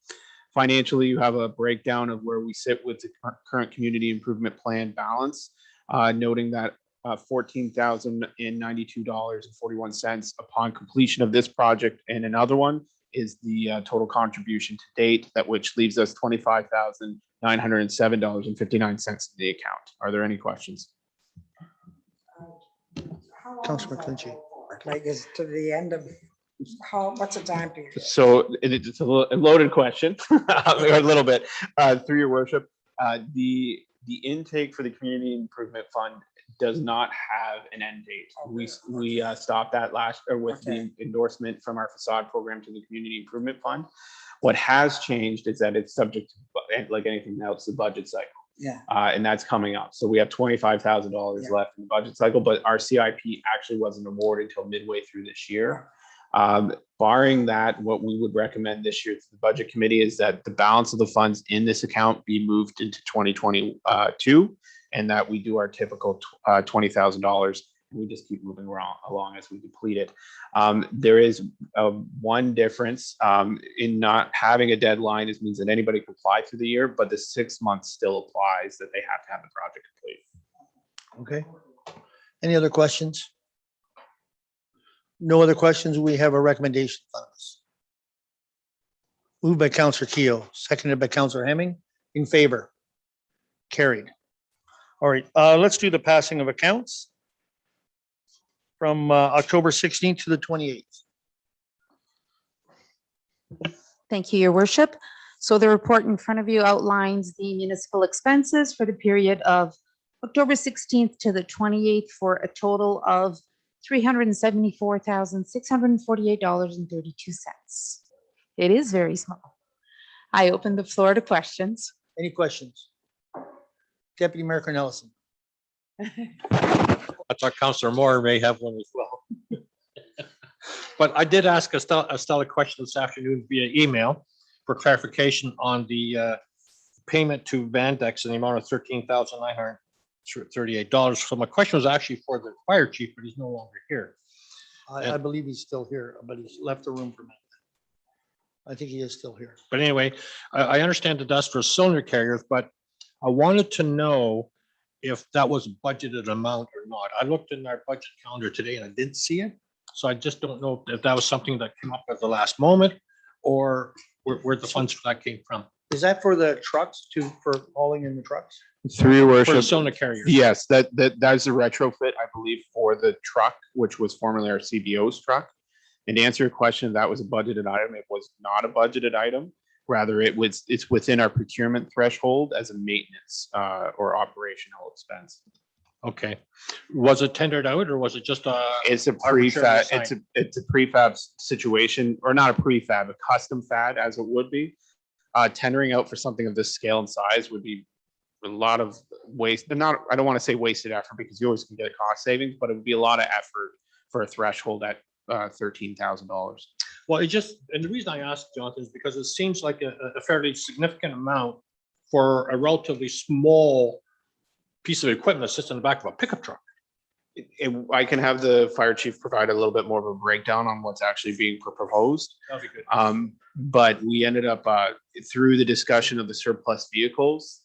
Financially, you have a breakdown of where we sit with the current community improvement plan balance, noting that $14,092.41 upon completion of this project, and another one is the total contribution to date, that which leaves us $25,907.59 in the account. Are there any questions? Councilor McClinchy. Like is to the end of, what's the time period? So it's a loaded question, a little bit. Through your worship, the intake for the community improvement fund does not have an end date. We stopped that last year with the endorsement from our facade program to the community improvement fund. What has changed is that it's subject to, like anything else, the budget cycle. Yeah. And that's coming up. So we have $25,000 left in the budget cycle, but our CIP actually wasn't awarded until midway through this year. Barring that, what we would recommend this year to the budget committee is that the balance of the funds in this account be moved into 2022, and that we do our typical $20,000. We just keep moving along as we deplete it. There is one difference in not having a deadline. It means that anybody can apply through the year, but the 6 months still applies that they have to have the project complete. Okay. Any other questions? No other questions. We have a recommendation on this. Moved by Councilor Keo, seconded by Councilor Hemming. In favor? Carried. All right, let's do the passing of accounts from October 16th to the 28th. Thank you, Your Worship. So the report in front of you outlines the municipal expenses for the period of October 16th to the 28th for a total of $374,648.32. It is very small. I open the floor to questions. Any questions? Deputy Mayor Cornelison. I thought Councillor Moore may have one as well. But I did ask Estelle a question this afternoon via email for clarification on the payment to Vandex in the amount of $13,938. So my question was actually for the fire chief, but he's no longer here. I believe he's still here, but he's left the room for a minute. I think he is still here. But anyway, I understand the dust for cylinder carriers, but I wanted to know if that was a budgeted amount or not. I looked in our budget calendar today and I didn't see it. So I just don't know if that was something that came up at the last moment or where the funds for that came from. Is that for the trucks for hauling in the trucks? Through your For worship. the cylinder carriers. Yes, that's a retrofit, I believe, for the truck, which was formerly our CBO's truck. And to answer your question, that was a budgeted item. It was not a budgeted item. Rather, it's within our procurement threshold as a maintenance or operational expense. Okay. Was it tendered out or was it just It's a arbitrarily prefab, assigned? it's a prefab situation, or not a prefab, a custom fab as it would be. Tendering out for something of this scale and size would be a lot of waste, I don't want to say wasted effort because you always can get a cost savings, but it would be a lot of effort for a threshold at $13,000. Well, and the reason I asked, Jonathan, is because it seems like a fairly significant amount for a relatively small piece of equipment that sits in the back of a pickup truck. I can have the fire chief provide a little bit more of a breakdown on what's actually being proposed. That'd be good. But we ended up through the discussion of the surplus vehicles,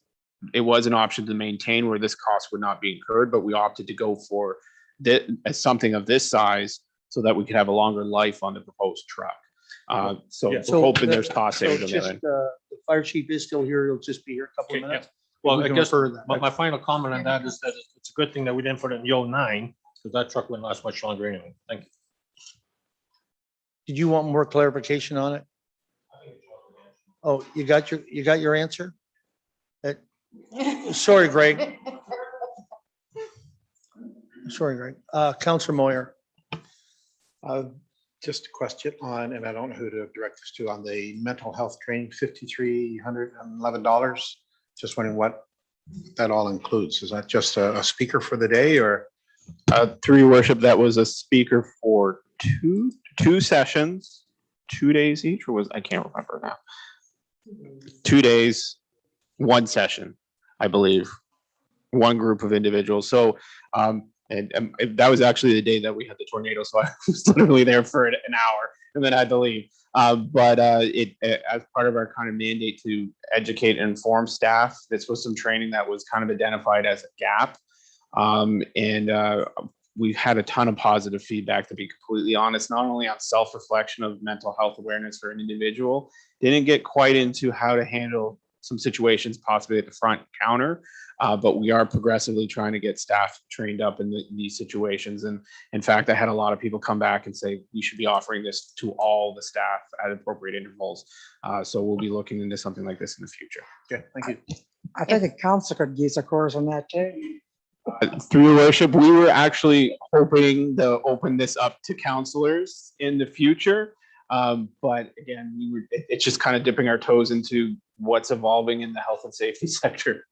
it was an option to maintain where this cost would not be incurred, but we opted to go for something of this size so that we could have a longer life on the proposed truck. So Yeah. we're hoping there's cost So savings on it's the just, other end. the fire chief is still here. He'll just be here a couple of Okay, minutes. Well, We I can guess refer to that. my final comment on that is that it's a good thing that we didn't put it in the 09 because that truck wouldn't last much longer anyway. Thank you. Did you want more clarification on it? Oh, you got your answer? Sorry, Greg. Sorry, Greg. Councillor Moyer. Just a question on, and I don't know who to direct this to, on the mental health training, $5,311. Just wondering what that all includes. Is that just a speaker for the day or? Through your worship, that was a speaker for two sessions, 2 days each, or I can't remember now. 2 days, one session, I believe, one group of individuals. So, and that was actually the day that we had the tornado. So I was literally there for an hour and then I had to leave. But as part of our kind of mandate to educate and inform staff, this was some training that was kind of identified as a gap. We've had a ton of positive feedback, to be completely honest, not only on self-reflection of mental health awareness for an individual, didn't get quite into how to handle some situations possibly at the front counter, but we are progressively trying to get staff trained up in these situations. And in fact, I had a lot of people come back and say, we should be offering this to all the staff at appropriate intervals. So we'll be looking into something like this in the future. Okay, thank you. I think the council could use a course on that too. Through your worship, we were actually hoping to open this up to counselors in the future. But again, it's just kind of dipping our toes into what's evolving in the health and safety sector.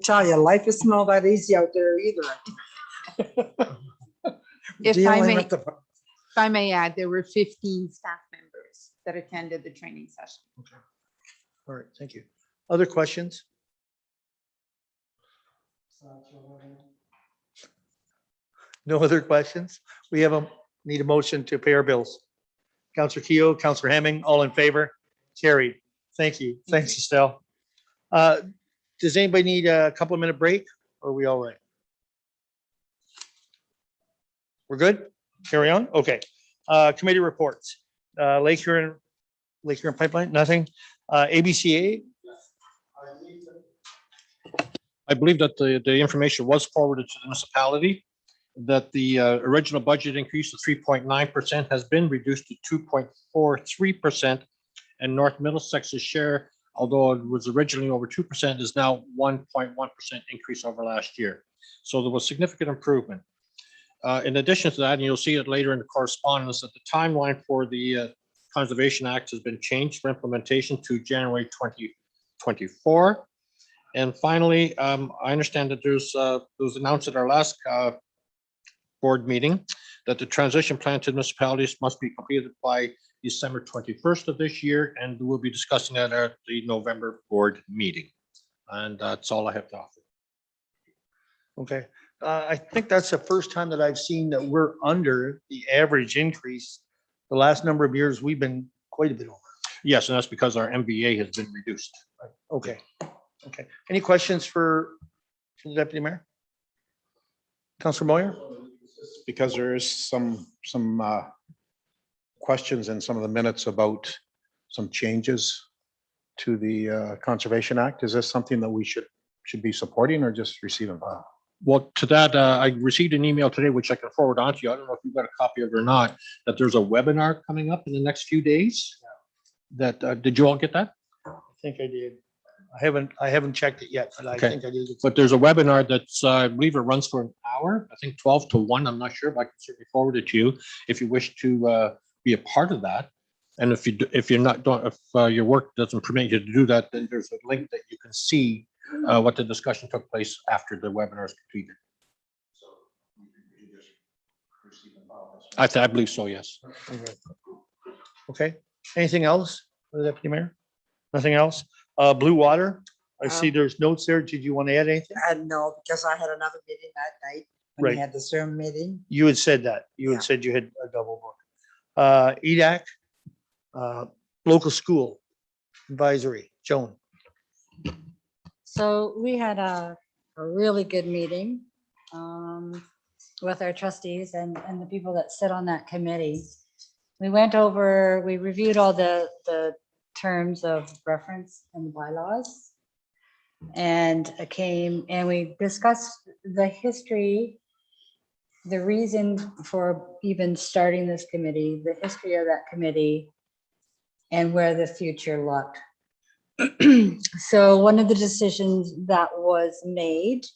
Tell you, life is not that easy out there either. If Dealing with the- I may add, there were 15 staff members that attended the training session. All right, thank you. Other questions? No other questions? We need a motion to pay our bills. Councillor Keogh, Councillor Hemming, all in favor? Carried. Thank you. Thanks, Estelle. Does anybody need a couple of minute break or are we all right? We're good? Carry on? Okay. Committee reports. Lake Huron Pipeline, nothing. ABCA? I believe that the information was forwarded to the municipality, that the original budget increase of 3.9% has been reduced to 2.43%. And North Middlesex's share, although it was originally over 2%, is now 1.1% increase over last year. So there was significant improvement. In addition to that, and you'll see it later in the correspondence, that the timeline for the Conservation Act has been changed for implementation to January 2024. And finally, I understand that it was announced at our last board meeting that the transition plan to municipalities must be completed by December 21st of this year, and we'll be discussing that at the November board meeting. And that's all I have to offer. Okay, I think that's the first time that I've seen that we're under the average increase. The last number of years, we've been quite a bit over. Yes, and that's because our MBA has been reduced. Okay, okay. Any questions for the deputy mayor? Councillor Moyer? Because there is some questions in some of the minutes about some changes to the Conservation Act. Is this something that we should be supporting or just receiving? Well, to that, I received an email today, which I can forward on to you. I don't know if you've got a copy of it or not, that there's a webinar coming up in the next few days. That, did you all get that? I think I did. I haven't checked it yet, but I Okay. think I did. But there's a webinar that's, I believe it runs for an hour, I think 12 to 1. I'm not sure, but I can certainly forward it to you if you wish to be a part of that. And if you're not, if your work doesn't permit you to do that, then there's a link that you can see what the discussion took place after the webinar is completed. I believe so, yes. Okay, anything else for the deputy mayor? Nothing else? Blue Water, I see there's notes there. Did you want to add anything? No, because I had another meeting that night when Right. we had the Zoom meeting. You had said that. You had said you had a double book. EDAC, local school advisory, Joan. So we had a really good meeting with our trustees and the people that sit on that committee. We reviewed all the terms of reference in the bylaws. And we discussed the history, the reason for even starting this committee, the history of that committee, and where the future looked. So one of the decisions that was made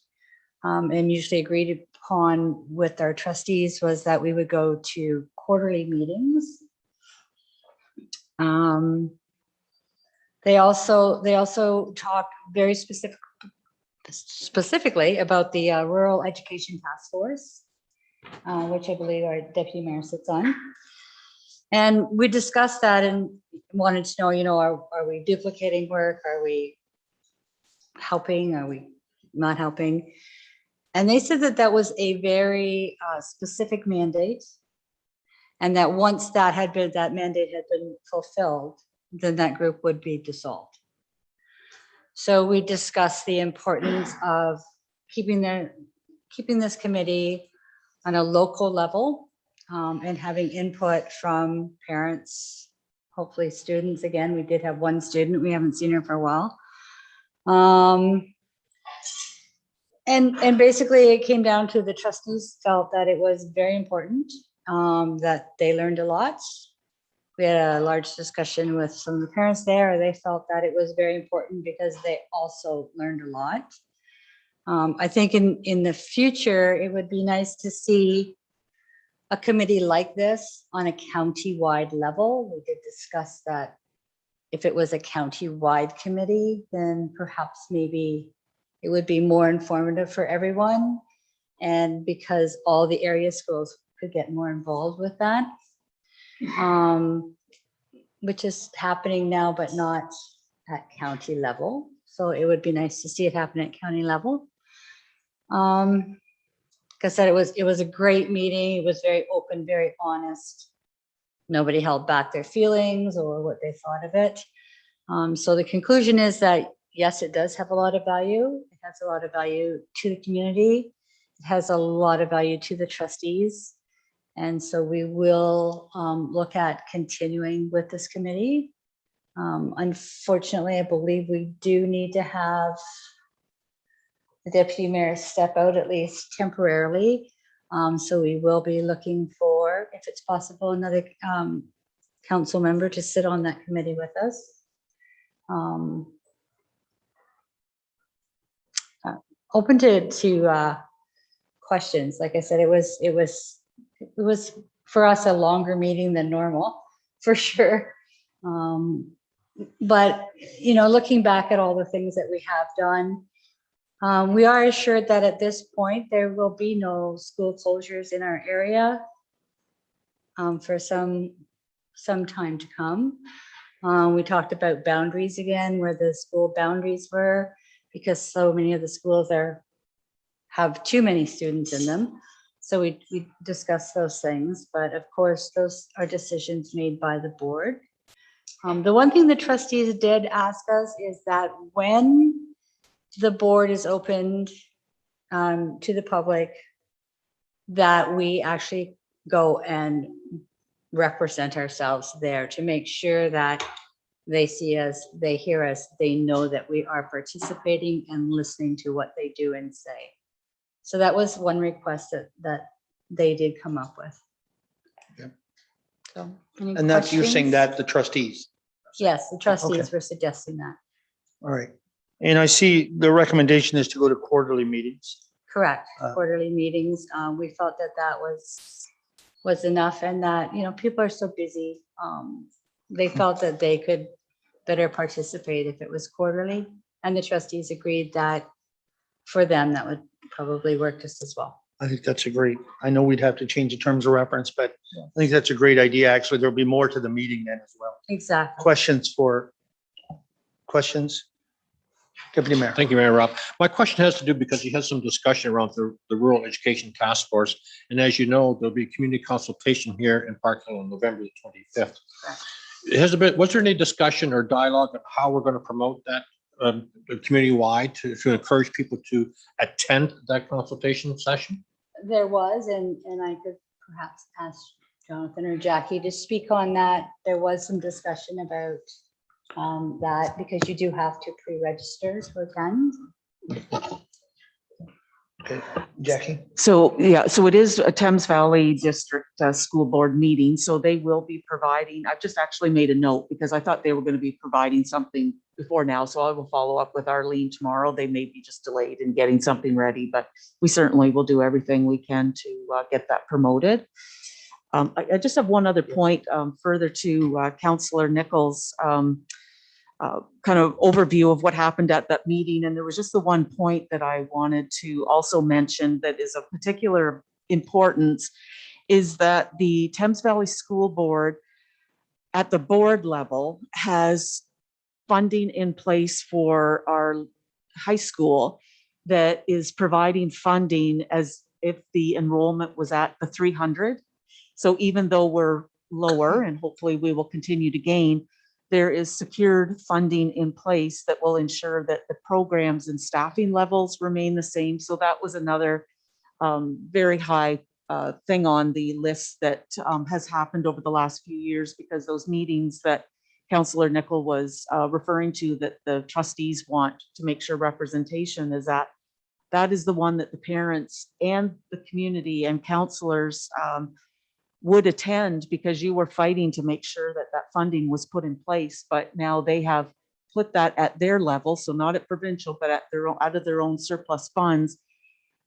and usually agreed upon with our trustees was that we would go to quarterly meetings. They also talked very specifically about the Rural Education Task Force, which I believe our deputy mayor sits on. And we discussed that and wanted to know, are we duplicating work? Are we helping? Are we not helping? And they said that was a very specific mandate. And that once that mandate had been fulfilled, then that group would be dissolved. So we discussed the importance of keeping this committee on a local level and having input from parents, hopefully students. Again, we did have one student. We haven't seen her for a while. And basically it came down to the trustees felt that it was very important, that they learned a lot. We had a large discussion with some of the parents there. They felt that it was very important because they also learned a lot. I think in the future, it would be nice to see a committee like this on a county-wide level. We did discuss that if it was a county-wide committee, then perhaps maybe it would be more informative for everyone. And because all the area schools could get more involved with that, which is happening now, but not at county level. So it would be nice to see it happen at county level. Like I said, it was a great meeting. It was very open, very honest. Nobody held back their feelings or what they thought of it. So the conclusion is that, yes, it does have a lot of value. It has a lot of value to the community. It has a lot of value to the trustees. And so we will look at continuing with this committee. Unfortunately, I believe we do need to have the deputy mayor step out at least temporarily. So we will be looking for, if it's possible, another council member to sit on that committee with us. Open to questions. Like I said, it was for us a longer meeting than normal, for sure. But you know, looking back at all the things that we have done, we are assured that at this point there will be no school closures in our area for some time to come. We talked about boundaries again, where the school boundaries were, because so many of the schools have too many students in them. So we discussed those things, but of course, those are decisions made by the board. The one thing the trustees did ask us is that when the board is opened to the public, that we actually go and represent ourselves there to make sure that they see us, they hear us, they know that we are participating and listening to what they do and say. So that was one request that they did come up with. Okay. So, any And that's, you're saying questions? that the trustees. Yes, the trustees Okay. were suggesting that. All right. And I see the recommendation is to go to quarterly meetings. Correct. Quarterly meetings. We felt that was enough, and that, you know, people are so busy. They felt that they could better participate if it was quarterly, and the trustees agreed that for them, that would probably work just as well. I think that's a great, I know we'd have to change the terms of reference, but I think that's a great idea. Actually, there'll be more to the meeting then as well. Exactly. Questions? Deputy Mayor. Thank you, Mayor Rob. My question has to do because you had some discussion around the Rural Education Task Force. And as you know, there'll be community consultation here in Park Hill on November the 25th. Was there any discussion or dialogue on how we're going to promote that community-wide to encourage people to attend that consultation session? There was, and I could perhaps ask Jonathan or Jackie to speak on that. There was some discussion about that, because you do have to pre-register to attend. Okay, Jackie. So, yeah, so it is a Thames Valley District School Board meeting, so they will be providing, I've just actually made a note because I thought they were going to be providing something before now, so I will follow up with Arlene tomorrow. They may be just delayed in getting something ready, but we certainly will do everything we can to get that promoted. I just have one other point further to Councillor Nichols' kind of overview of what happened at that meeting. And there was just the one point that I wanted to also mention that is of particular importance, is that the Thames Valley School Board at the board level has funding in place for our high school that is providing funding as if the enrollment was at the 300. So even though we're lower, and hopefully we will continue to gain, there is secured funding in place that will ensure that the programs and staffing levels remain the same. So that was another very high thing on the list that has happened over the last few years, because those meetings that Councillor Nickel was referring to, that the trustees want to make sure representation is at, that is the one that the parents and the community and councillors would attend, because you were fighting to make sure that that funding was put in place. But now they have put that at their level, so not at provincial, but at their own, out of their own surplus funds.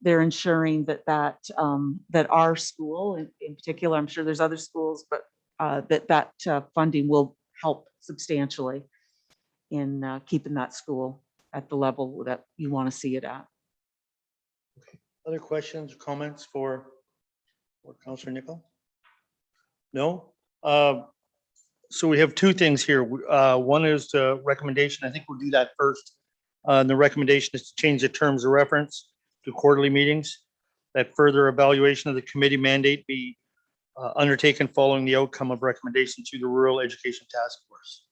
They're ensuring that that our school, in particular, I'm sure there's other schools, but that funding will help substantially in keeping that school at the level that you want to see it at. Other questions or comments for Councillor Nickel? No? So we have two things here. One is the recommendation. I think we'll do that first. The recommendation is to change the terms of reference to quarterly meetings, that further evaluation of the committee mandate be undertaken following the outcome of recommendation to the Rural Education Task Force.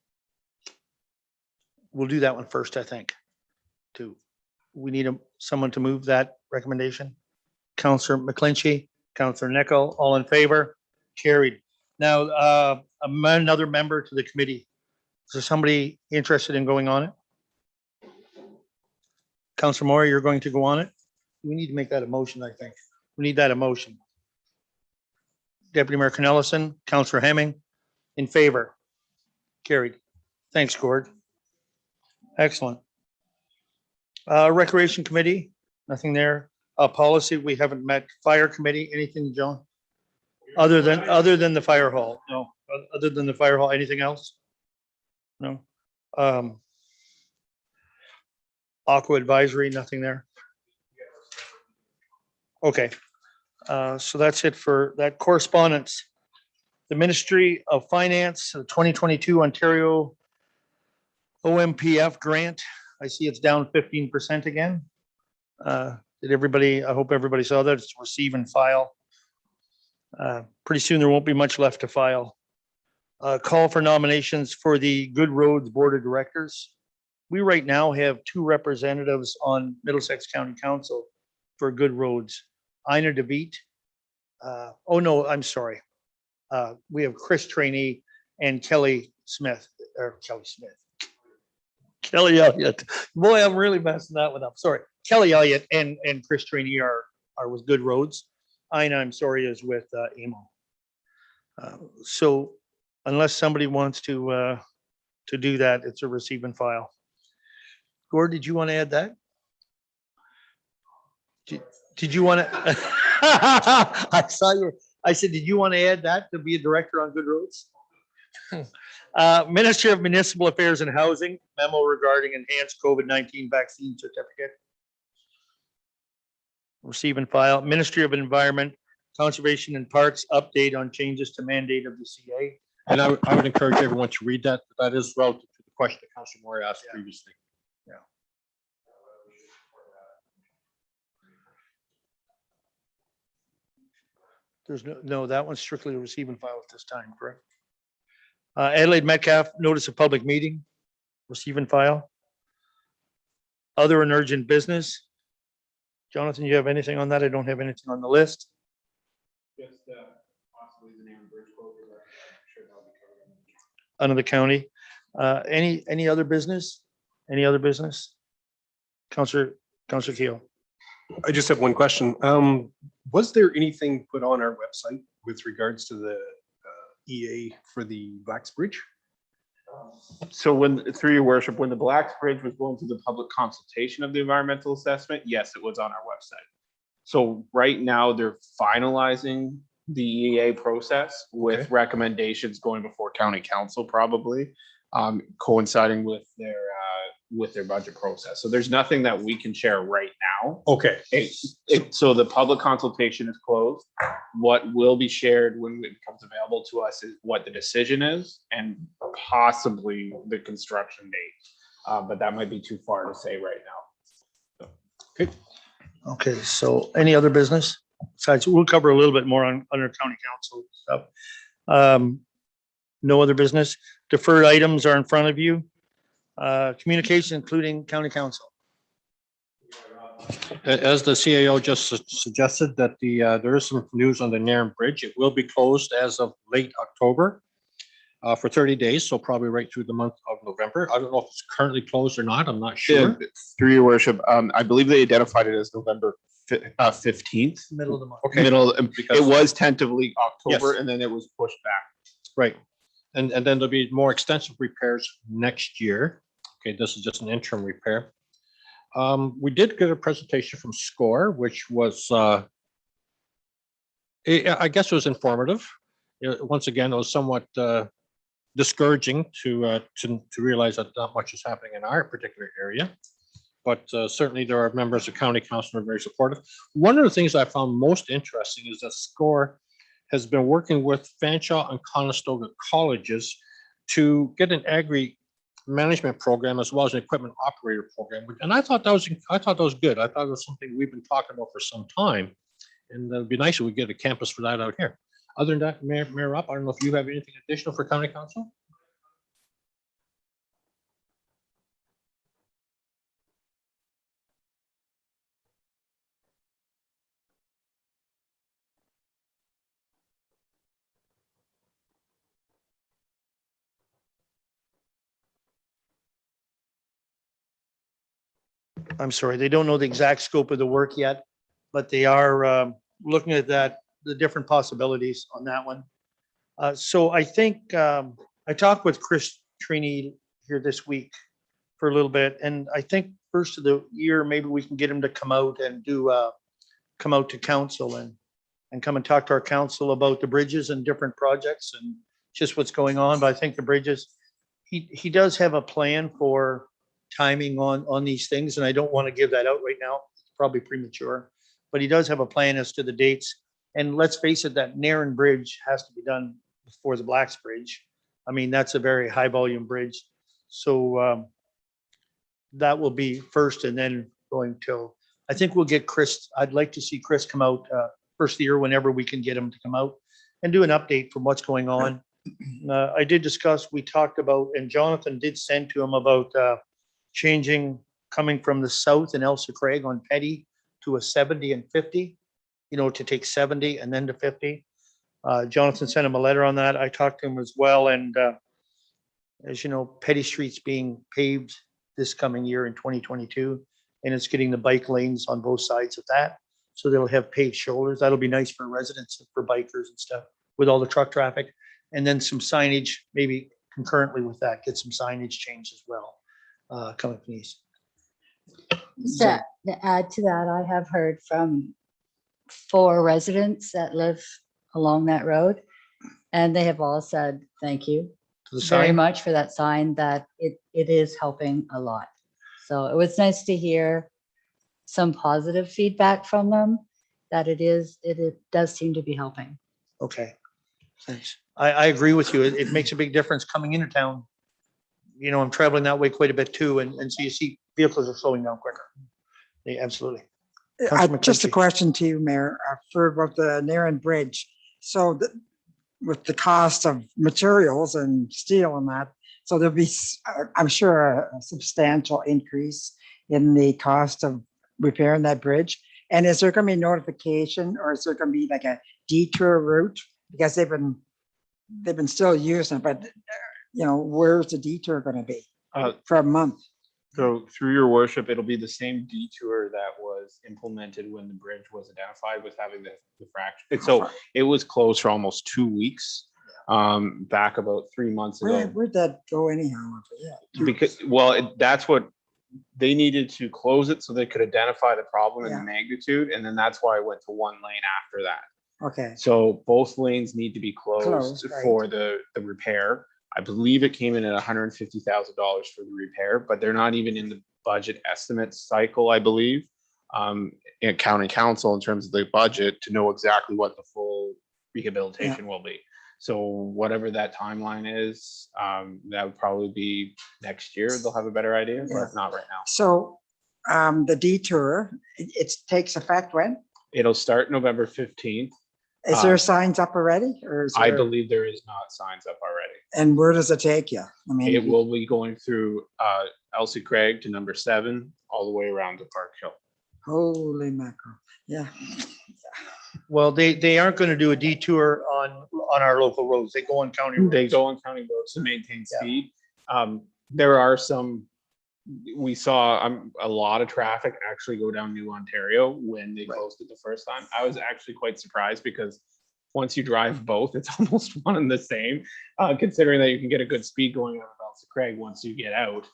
We'll do that one first, I think, too. We need someone to move that recommendation. Councillor McClinchy, Councillor Nickel, all in favor? Carried. Now, another member to the committee. Is there somebody interested in going on it? Councilor Moore, you're going to go on it? We need to make that a motion, I think. We need that a motion. Deputy Mayor Cunningham, Councilor Hemming, in favor. Carried. Thanks, Gord. Excellent. Recreation Committee, nothing there. Policy, we haven't met. Fire Committee, anything, John? Other than the fire hall? No, other than the fire hall, anything else? No. Aqua Advisory, nothing there. Okay, so that's it for that correspondence. The Ministry of Finance, the 2022 Ontario OMPF grant. I see it's down 15% again. Did everybody, I hope everybody saw that. It's receive and file. Pretty soon there won't be much left to file. Call for nominations for the Good Roads Board of Directors. We right now have 2 representatives on Middlesex County Council for Good Roads. Ina DeViet. Oh no, I'm sorry. We have Chris Trainee and Kelly Smith, or Kelly Smith. Kelly Elliott. Boy, I'm really messing that one up. Sorry. Kelly Elliott and Chris Trainee are with Good Roads. Ina, I'm sorry, is with AMO. So unless somebody wants to do that, it's a receive and file. Gord, did you want to add that? Did you want to? I saw you. I said, did you want to add that to be a director on Good Roads? Ministry of Municipal Affairs and Housing, memo regarding enhanced COVID-19 vaccine certificate. Receive and file. Ministry of Environment, Conservation and Parks, update on changes to mandate of the CA. And I would encourage everyone to read that. That is relative to the question that Councilor Moore asked previously. Yeah. There's no, that one's strictly a receive and file at this time, correct? Adelaide Metcalf, notice of public meeting, receive and file. Other and urgent business. Jonathan, you have anything on that? I don't have anything on the list. Just possibly the name of bridge closure, but I'm sure that'll be covered. Under the county. Any other business? Any other business? Councillor Keel. I just have one question. Was there anything put on our website with regards to the EA for the Blacks Bridge? So when, through your worship, when the Blacks Bridge was going through the public consultation of the environmental assessment, yes, it was on our website. So right now they're finalizing the EA process with recommendations going before county council, probably coinciding with their budget process. So there's nothing that we can share right now. Okay. So the public consultation is closed. What will be shared when it becomes available to us is what the decision is and possibly the construction date. But that might be too far to say right now. Okay. Okay, so any other business? Besides, we'll cover a little bit more on under county council stuff. No other business. Deferred items are in front of you. Communication, including county council. As the CAO just suggested that there is some news on the Nairn Bridge. It will be closed as of late October for 30 days, so probably right through the month of November. I don't know if it's currently closed or not. I'm not sure. Through your worship, I believe they identified it as November 15th. Middle of the month. Okay. It was tentatively October, Yes. and then it was pushed back. Right. And then there'll be more extensive repairs next year. Okay, this is just an interim repair. We did get a presentation from SCORE, which was, I guess it was informative. Once again, it was somewhat discouraging to realize that not much is happening in our particular area. But certainly there are members of county council who are very supportive. One of the things I found most interesting is that SCORE has been working with Fanshawe and Conestoga colleges to get an agri management program as well as an equipment operator program. And I thought that was good. I thought it was something we've been talking about for some time. And it'd be nice if we get a campus for that out here. Other than that, Mayor Rupp, I don't know if you have anything additional for county council? I'm sorry, they don't know the exact scope of the work yet, but they are looking at that, the different possibilities on that one. So I think I talked with Chris Trini here this week for a little bit, and I think first of the year, maybe we can get him to come out and come out to council and come and talk to our council about the bridges and different projects and just what's going on. But I think the bridges, he does have a plan for timing on these things, and I don't want to give that out right now. It's probably premature, but he does have a plan as to the dates. And let's face it, that Narren Bridge has to be done before the Blacks Bridge. I mean, that's a very high volume bridge. So that will be first, and then going till, I think we'll get Chris. I'd like to see Chris come out first of the year whenever we can get him to come out and do an update from what's going on. I did discuss, we talked about, and Jonathan did send to him about changing, coming from the south in Elsa Craig on Petty to a 70 and 50, to take 70 and then to 50. Jonathan sent him a letter on that. I talked to him as well. And as you know, Petty Street's being paved this coming year in 2022, and it's getting the bike lanes on both sides of that. So they'll have paved shoulders. That'll be nice for residents and for bikers and stuff with all the truck traffic. And then some signage, maybe concurrently with that, get some signage changed as well, coming from east. So to add to that, I have heard from 4 residents that live along that road, and they have all said, thank you very much for that sign, that it is helping a lot. So it was nice to hear some positive feedback from them, that it does seem to be helping. Okay, thanks. I agree with you. It makes a big difference coming into town. I'm traveling that way quite a bit too, and so you see vehicles are slowing down quicker. They absolutely. Just a question to you, Mayor, for about the Narren Bridge. So with the cost of materials and steel and that, so there'll be, I'm sure, a substantial increase in the cost of repairing that bridge. And is there going to be notification, or is there going to be like a detour route? Because they've been still using it, but where's the detour going to be for a month? So through your worship, it'll be the same detour that was implemented when the bridge was identified with having the fracture. So it was closed for almost 2 weeks, back about 3 months ago. Where'd that go anyhow? Because, that's what they needed to close it so they could identify the problem and the magnitude. And then that's why I went to 1 lane after that. Okay. So both lanes need to be closed right. for the repair. I believe it came in at $150,000 for the repair, but they're not even in the budget estimate cycle, I believe, in county council in terms of the budget to know exactly what the full rehabilitation will be. So whatever that timeline is, that would probably be next year. They'll have a better idea, but not right now. So the detour, it takes effect when? It'll start November 15th. Is there signs up already, or is I there? believe there is not signs up already. And where does it take you? I mean, It will be going through Elsie Craig to number 7, all the way around to Park Hill. Holy mackerel! Yeah. Well, they aren't going to do a detour on our local roads. They go on county roads. They go on county roads to maintain speed. There are some, we saw a lot of traffic actually go down New Ontario when they closed it the first time. I was actually quite surprised because once you drive both, it's almost one and the same, considering that you can get a good speed going out of Elsa Craig once you get out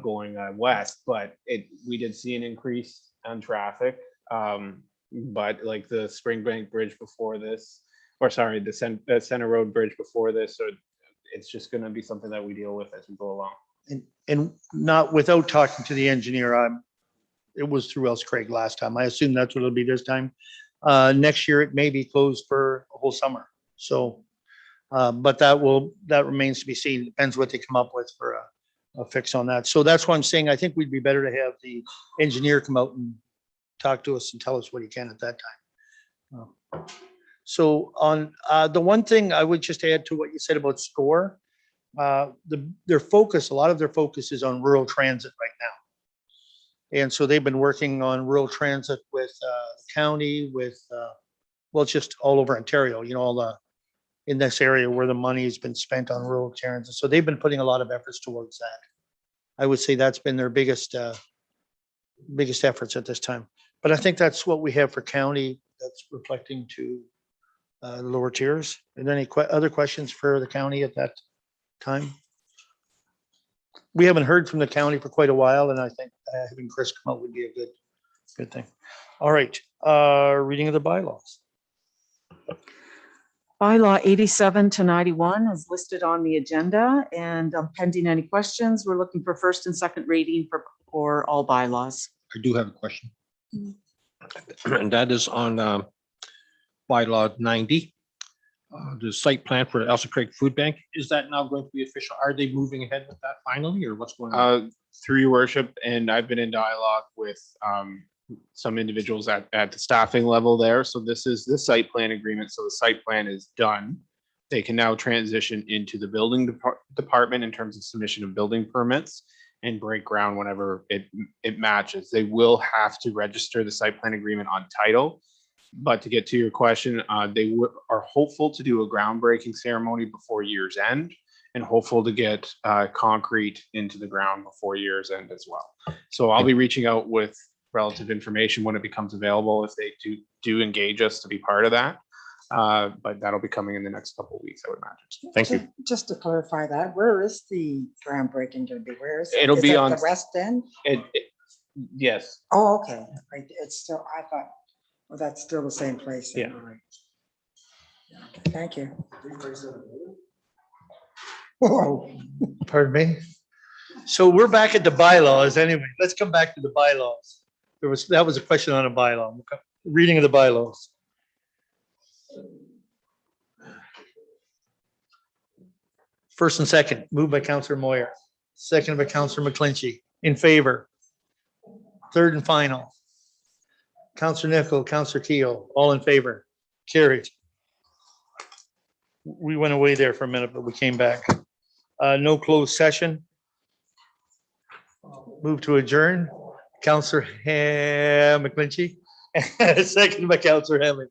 going west. But we did see an increase on traffic. But like the Springbank Bridge before this, or sorry, the Center Road Bridge before this, so it's just going to be something that we deal with as we go along. And not without talking to the engineer, it was through Elsa Craig last time. I assume that's what it'll be this time. Next year, it may be closed for a whole summer. So, but that remains to be seen. Depends what they come up with for a fix on that. So that's why I'm saying I think we'd be better to have the engineer come out and talk to us and tell us what he can at that time. So on the one thing I would just add to what you said about SCORE, their focus, a lot of their focus is on rural transit right now. And so they've been working on rural transit with the county, with, it's just all over Ontario, in this area where the money has been spent on rural transit. So they've been putting a lot of efforts towards that. I would say that's been their biggest biggest efforts at this time. But I think that's what we have for county, that's reflecting to lower tiers. Are there any other questions for the county at that time? We haven't heard from the county for quite a while, and I think having Chris come out would be a good thing. All right, reading of the bylaws. Bylaw 87 to 91 is listed on the agenda, and pending any questions, we're looking for first and second reading for all bylaws. I do have a question. And that is on bylaw 90. The site plan for the Elsa Craig Food Bank, is that now going to be official? Are they moving ahead with that finally, or what's going on? Through your worship, and I've been in dialogue with some individuals at the staffing level there. So this is the site plan agreement. So the site plan is done. They can now transition into the building department in terms of submission of building permits and break ground whenever it matches. They will have to register the site plan agreement on title. But to get to your question, they are hopeful to do a groundbreaking ceremony before year's end, and hopeful to get concrete into the ground before year's end as well. So I'll be reaching out with relative information when it becomes available, if they do engage us to be part of that. But that'll be coming in the next couple of weeks, I would imagine. Thank you. Just to clarify that, where is the groundbreaking going to be? Where is it? It'll Is be it on the west end? Yes. Oh, okay. Right. It's still, I thought, well, that's still the same place. Yeah. All right. Okay, thank you. Whoa. Pardon me? So we're back at the bylaws anyway. Let's come back to the bylaws. That was a question on a bylaw. Reading of the bylaws. First and second, moved by Councillor Moyer, seconded by Councillor McClinchy. In favor. Third and final. Councillor Nichol, Councillor Keel, all in favor. Carried. We went away there for a minute, but we came back. No closed session. Move to adjourn. Councillor McClinchy, seconded by Councillor Hammond.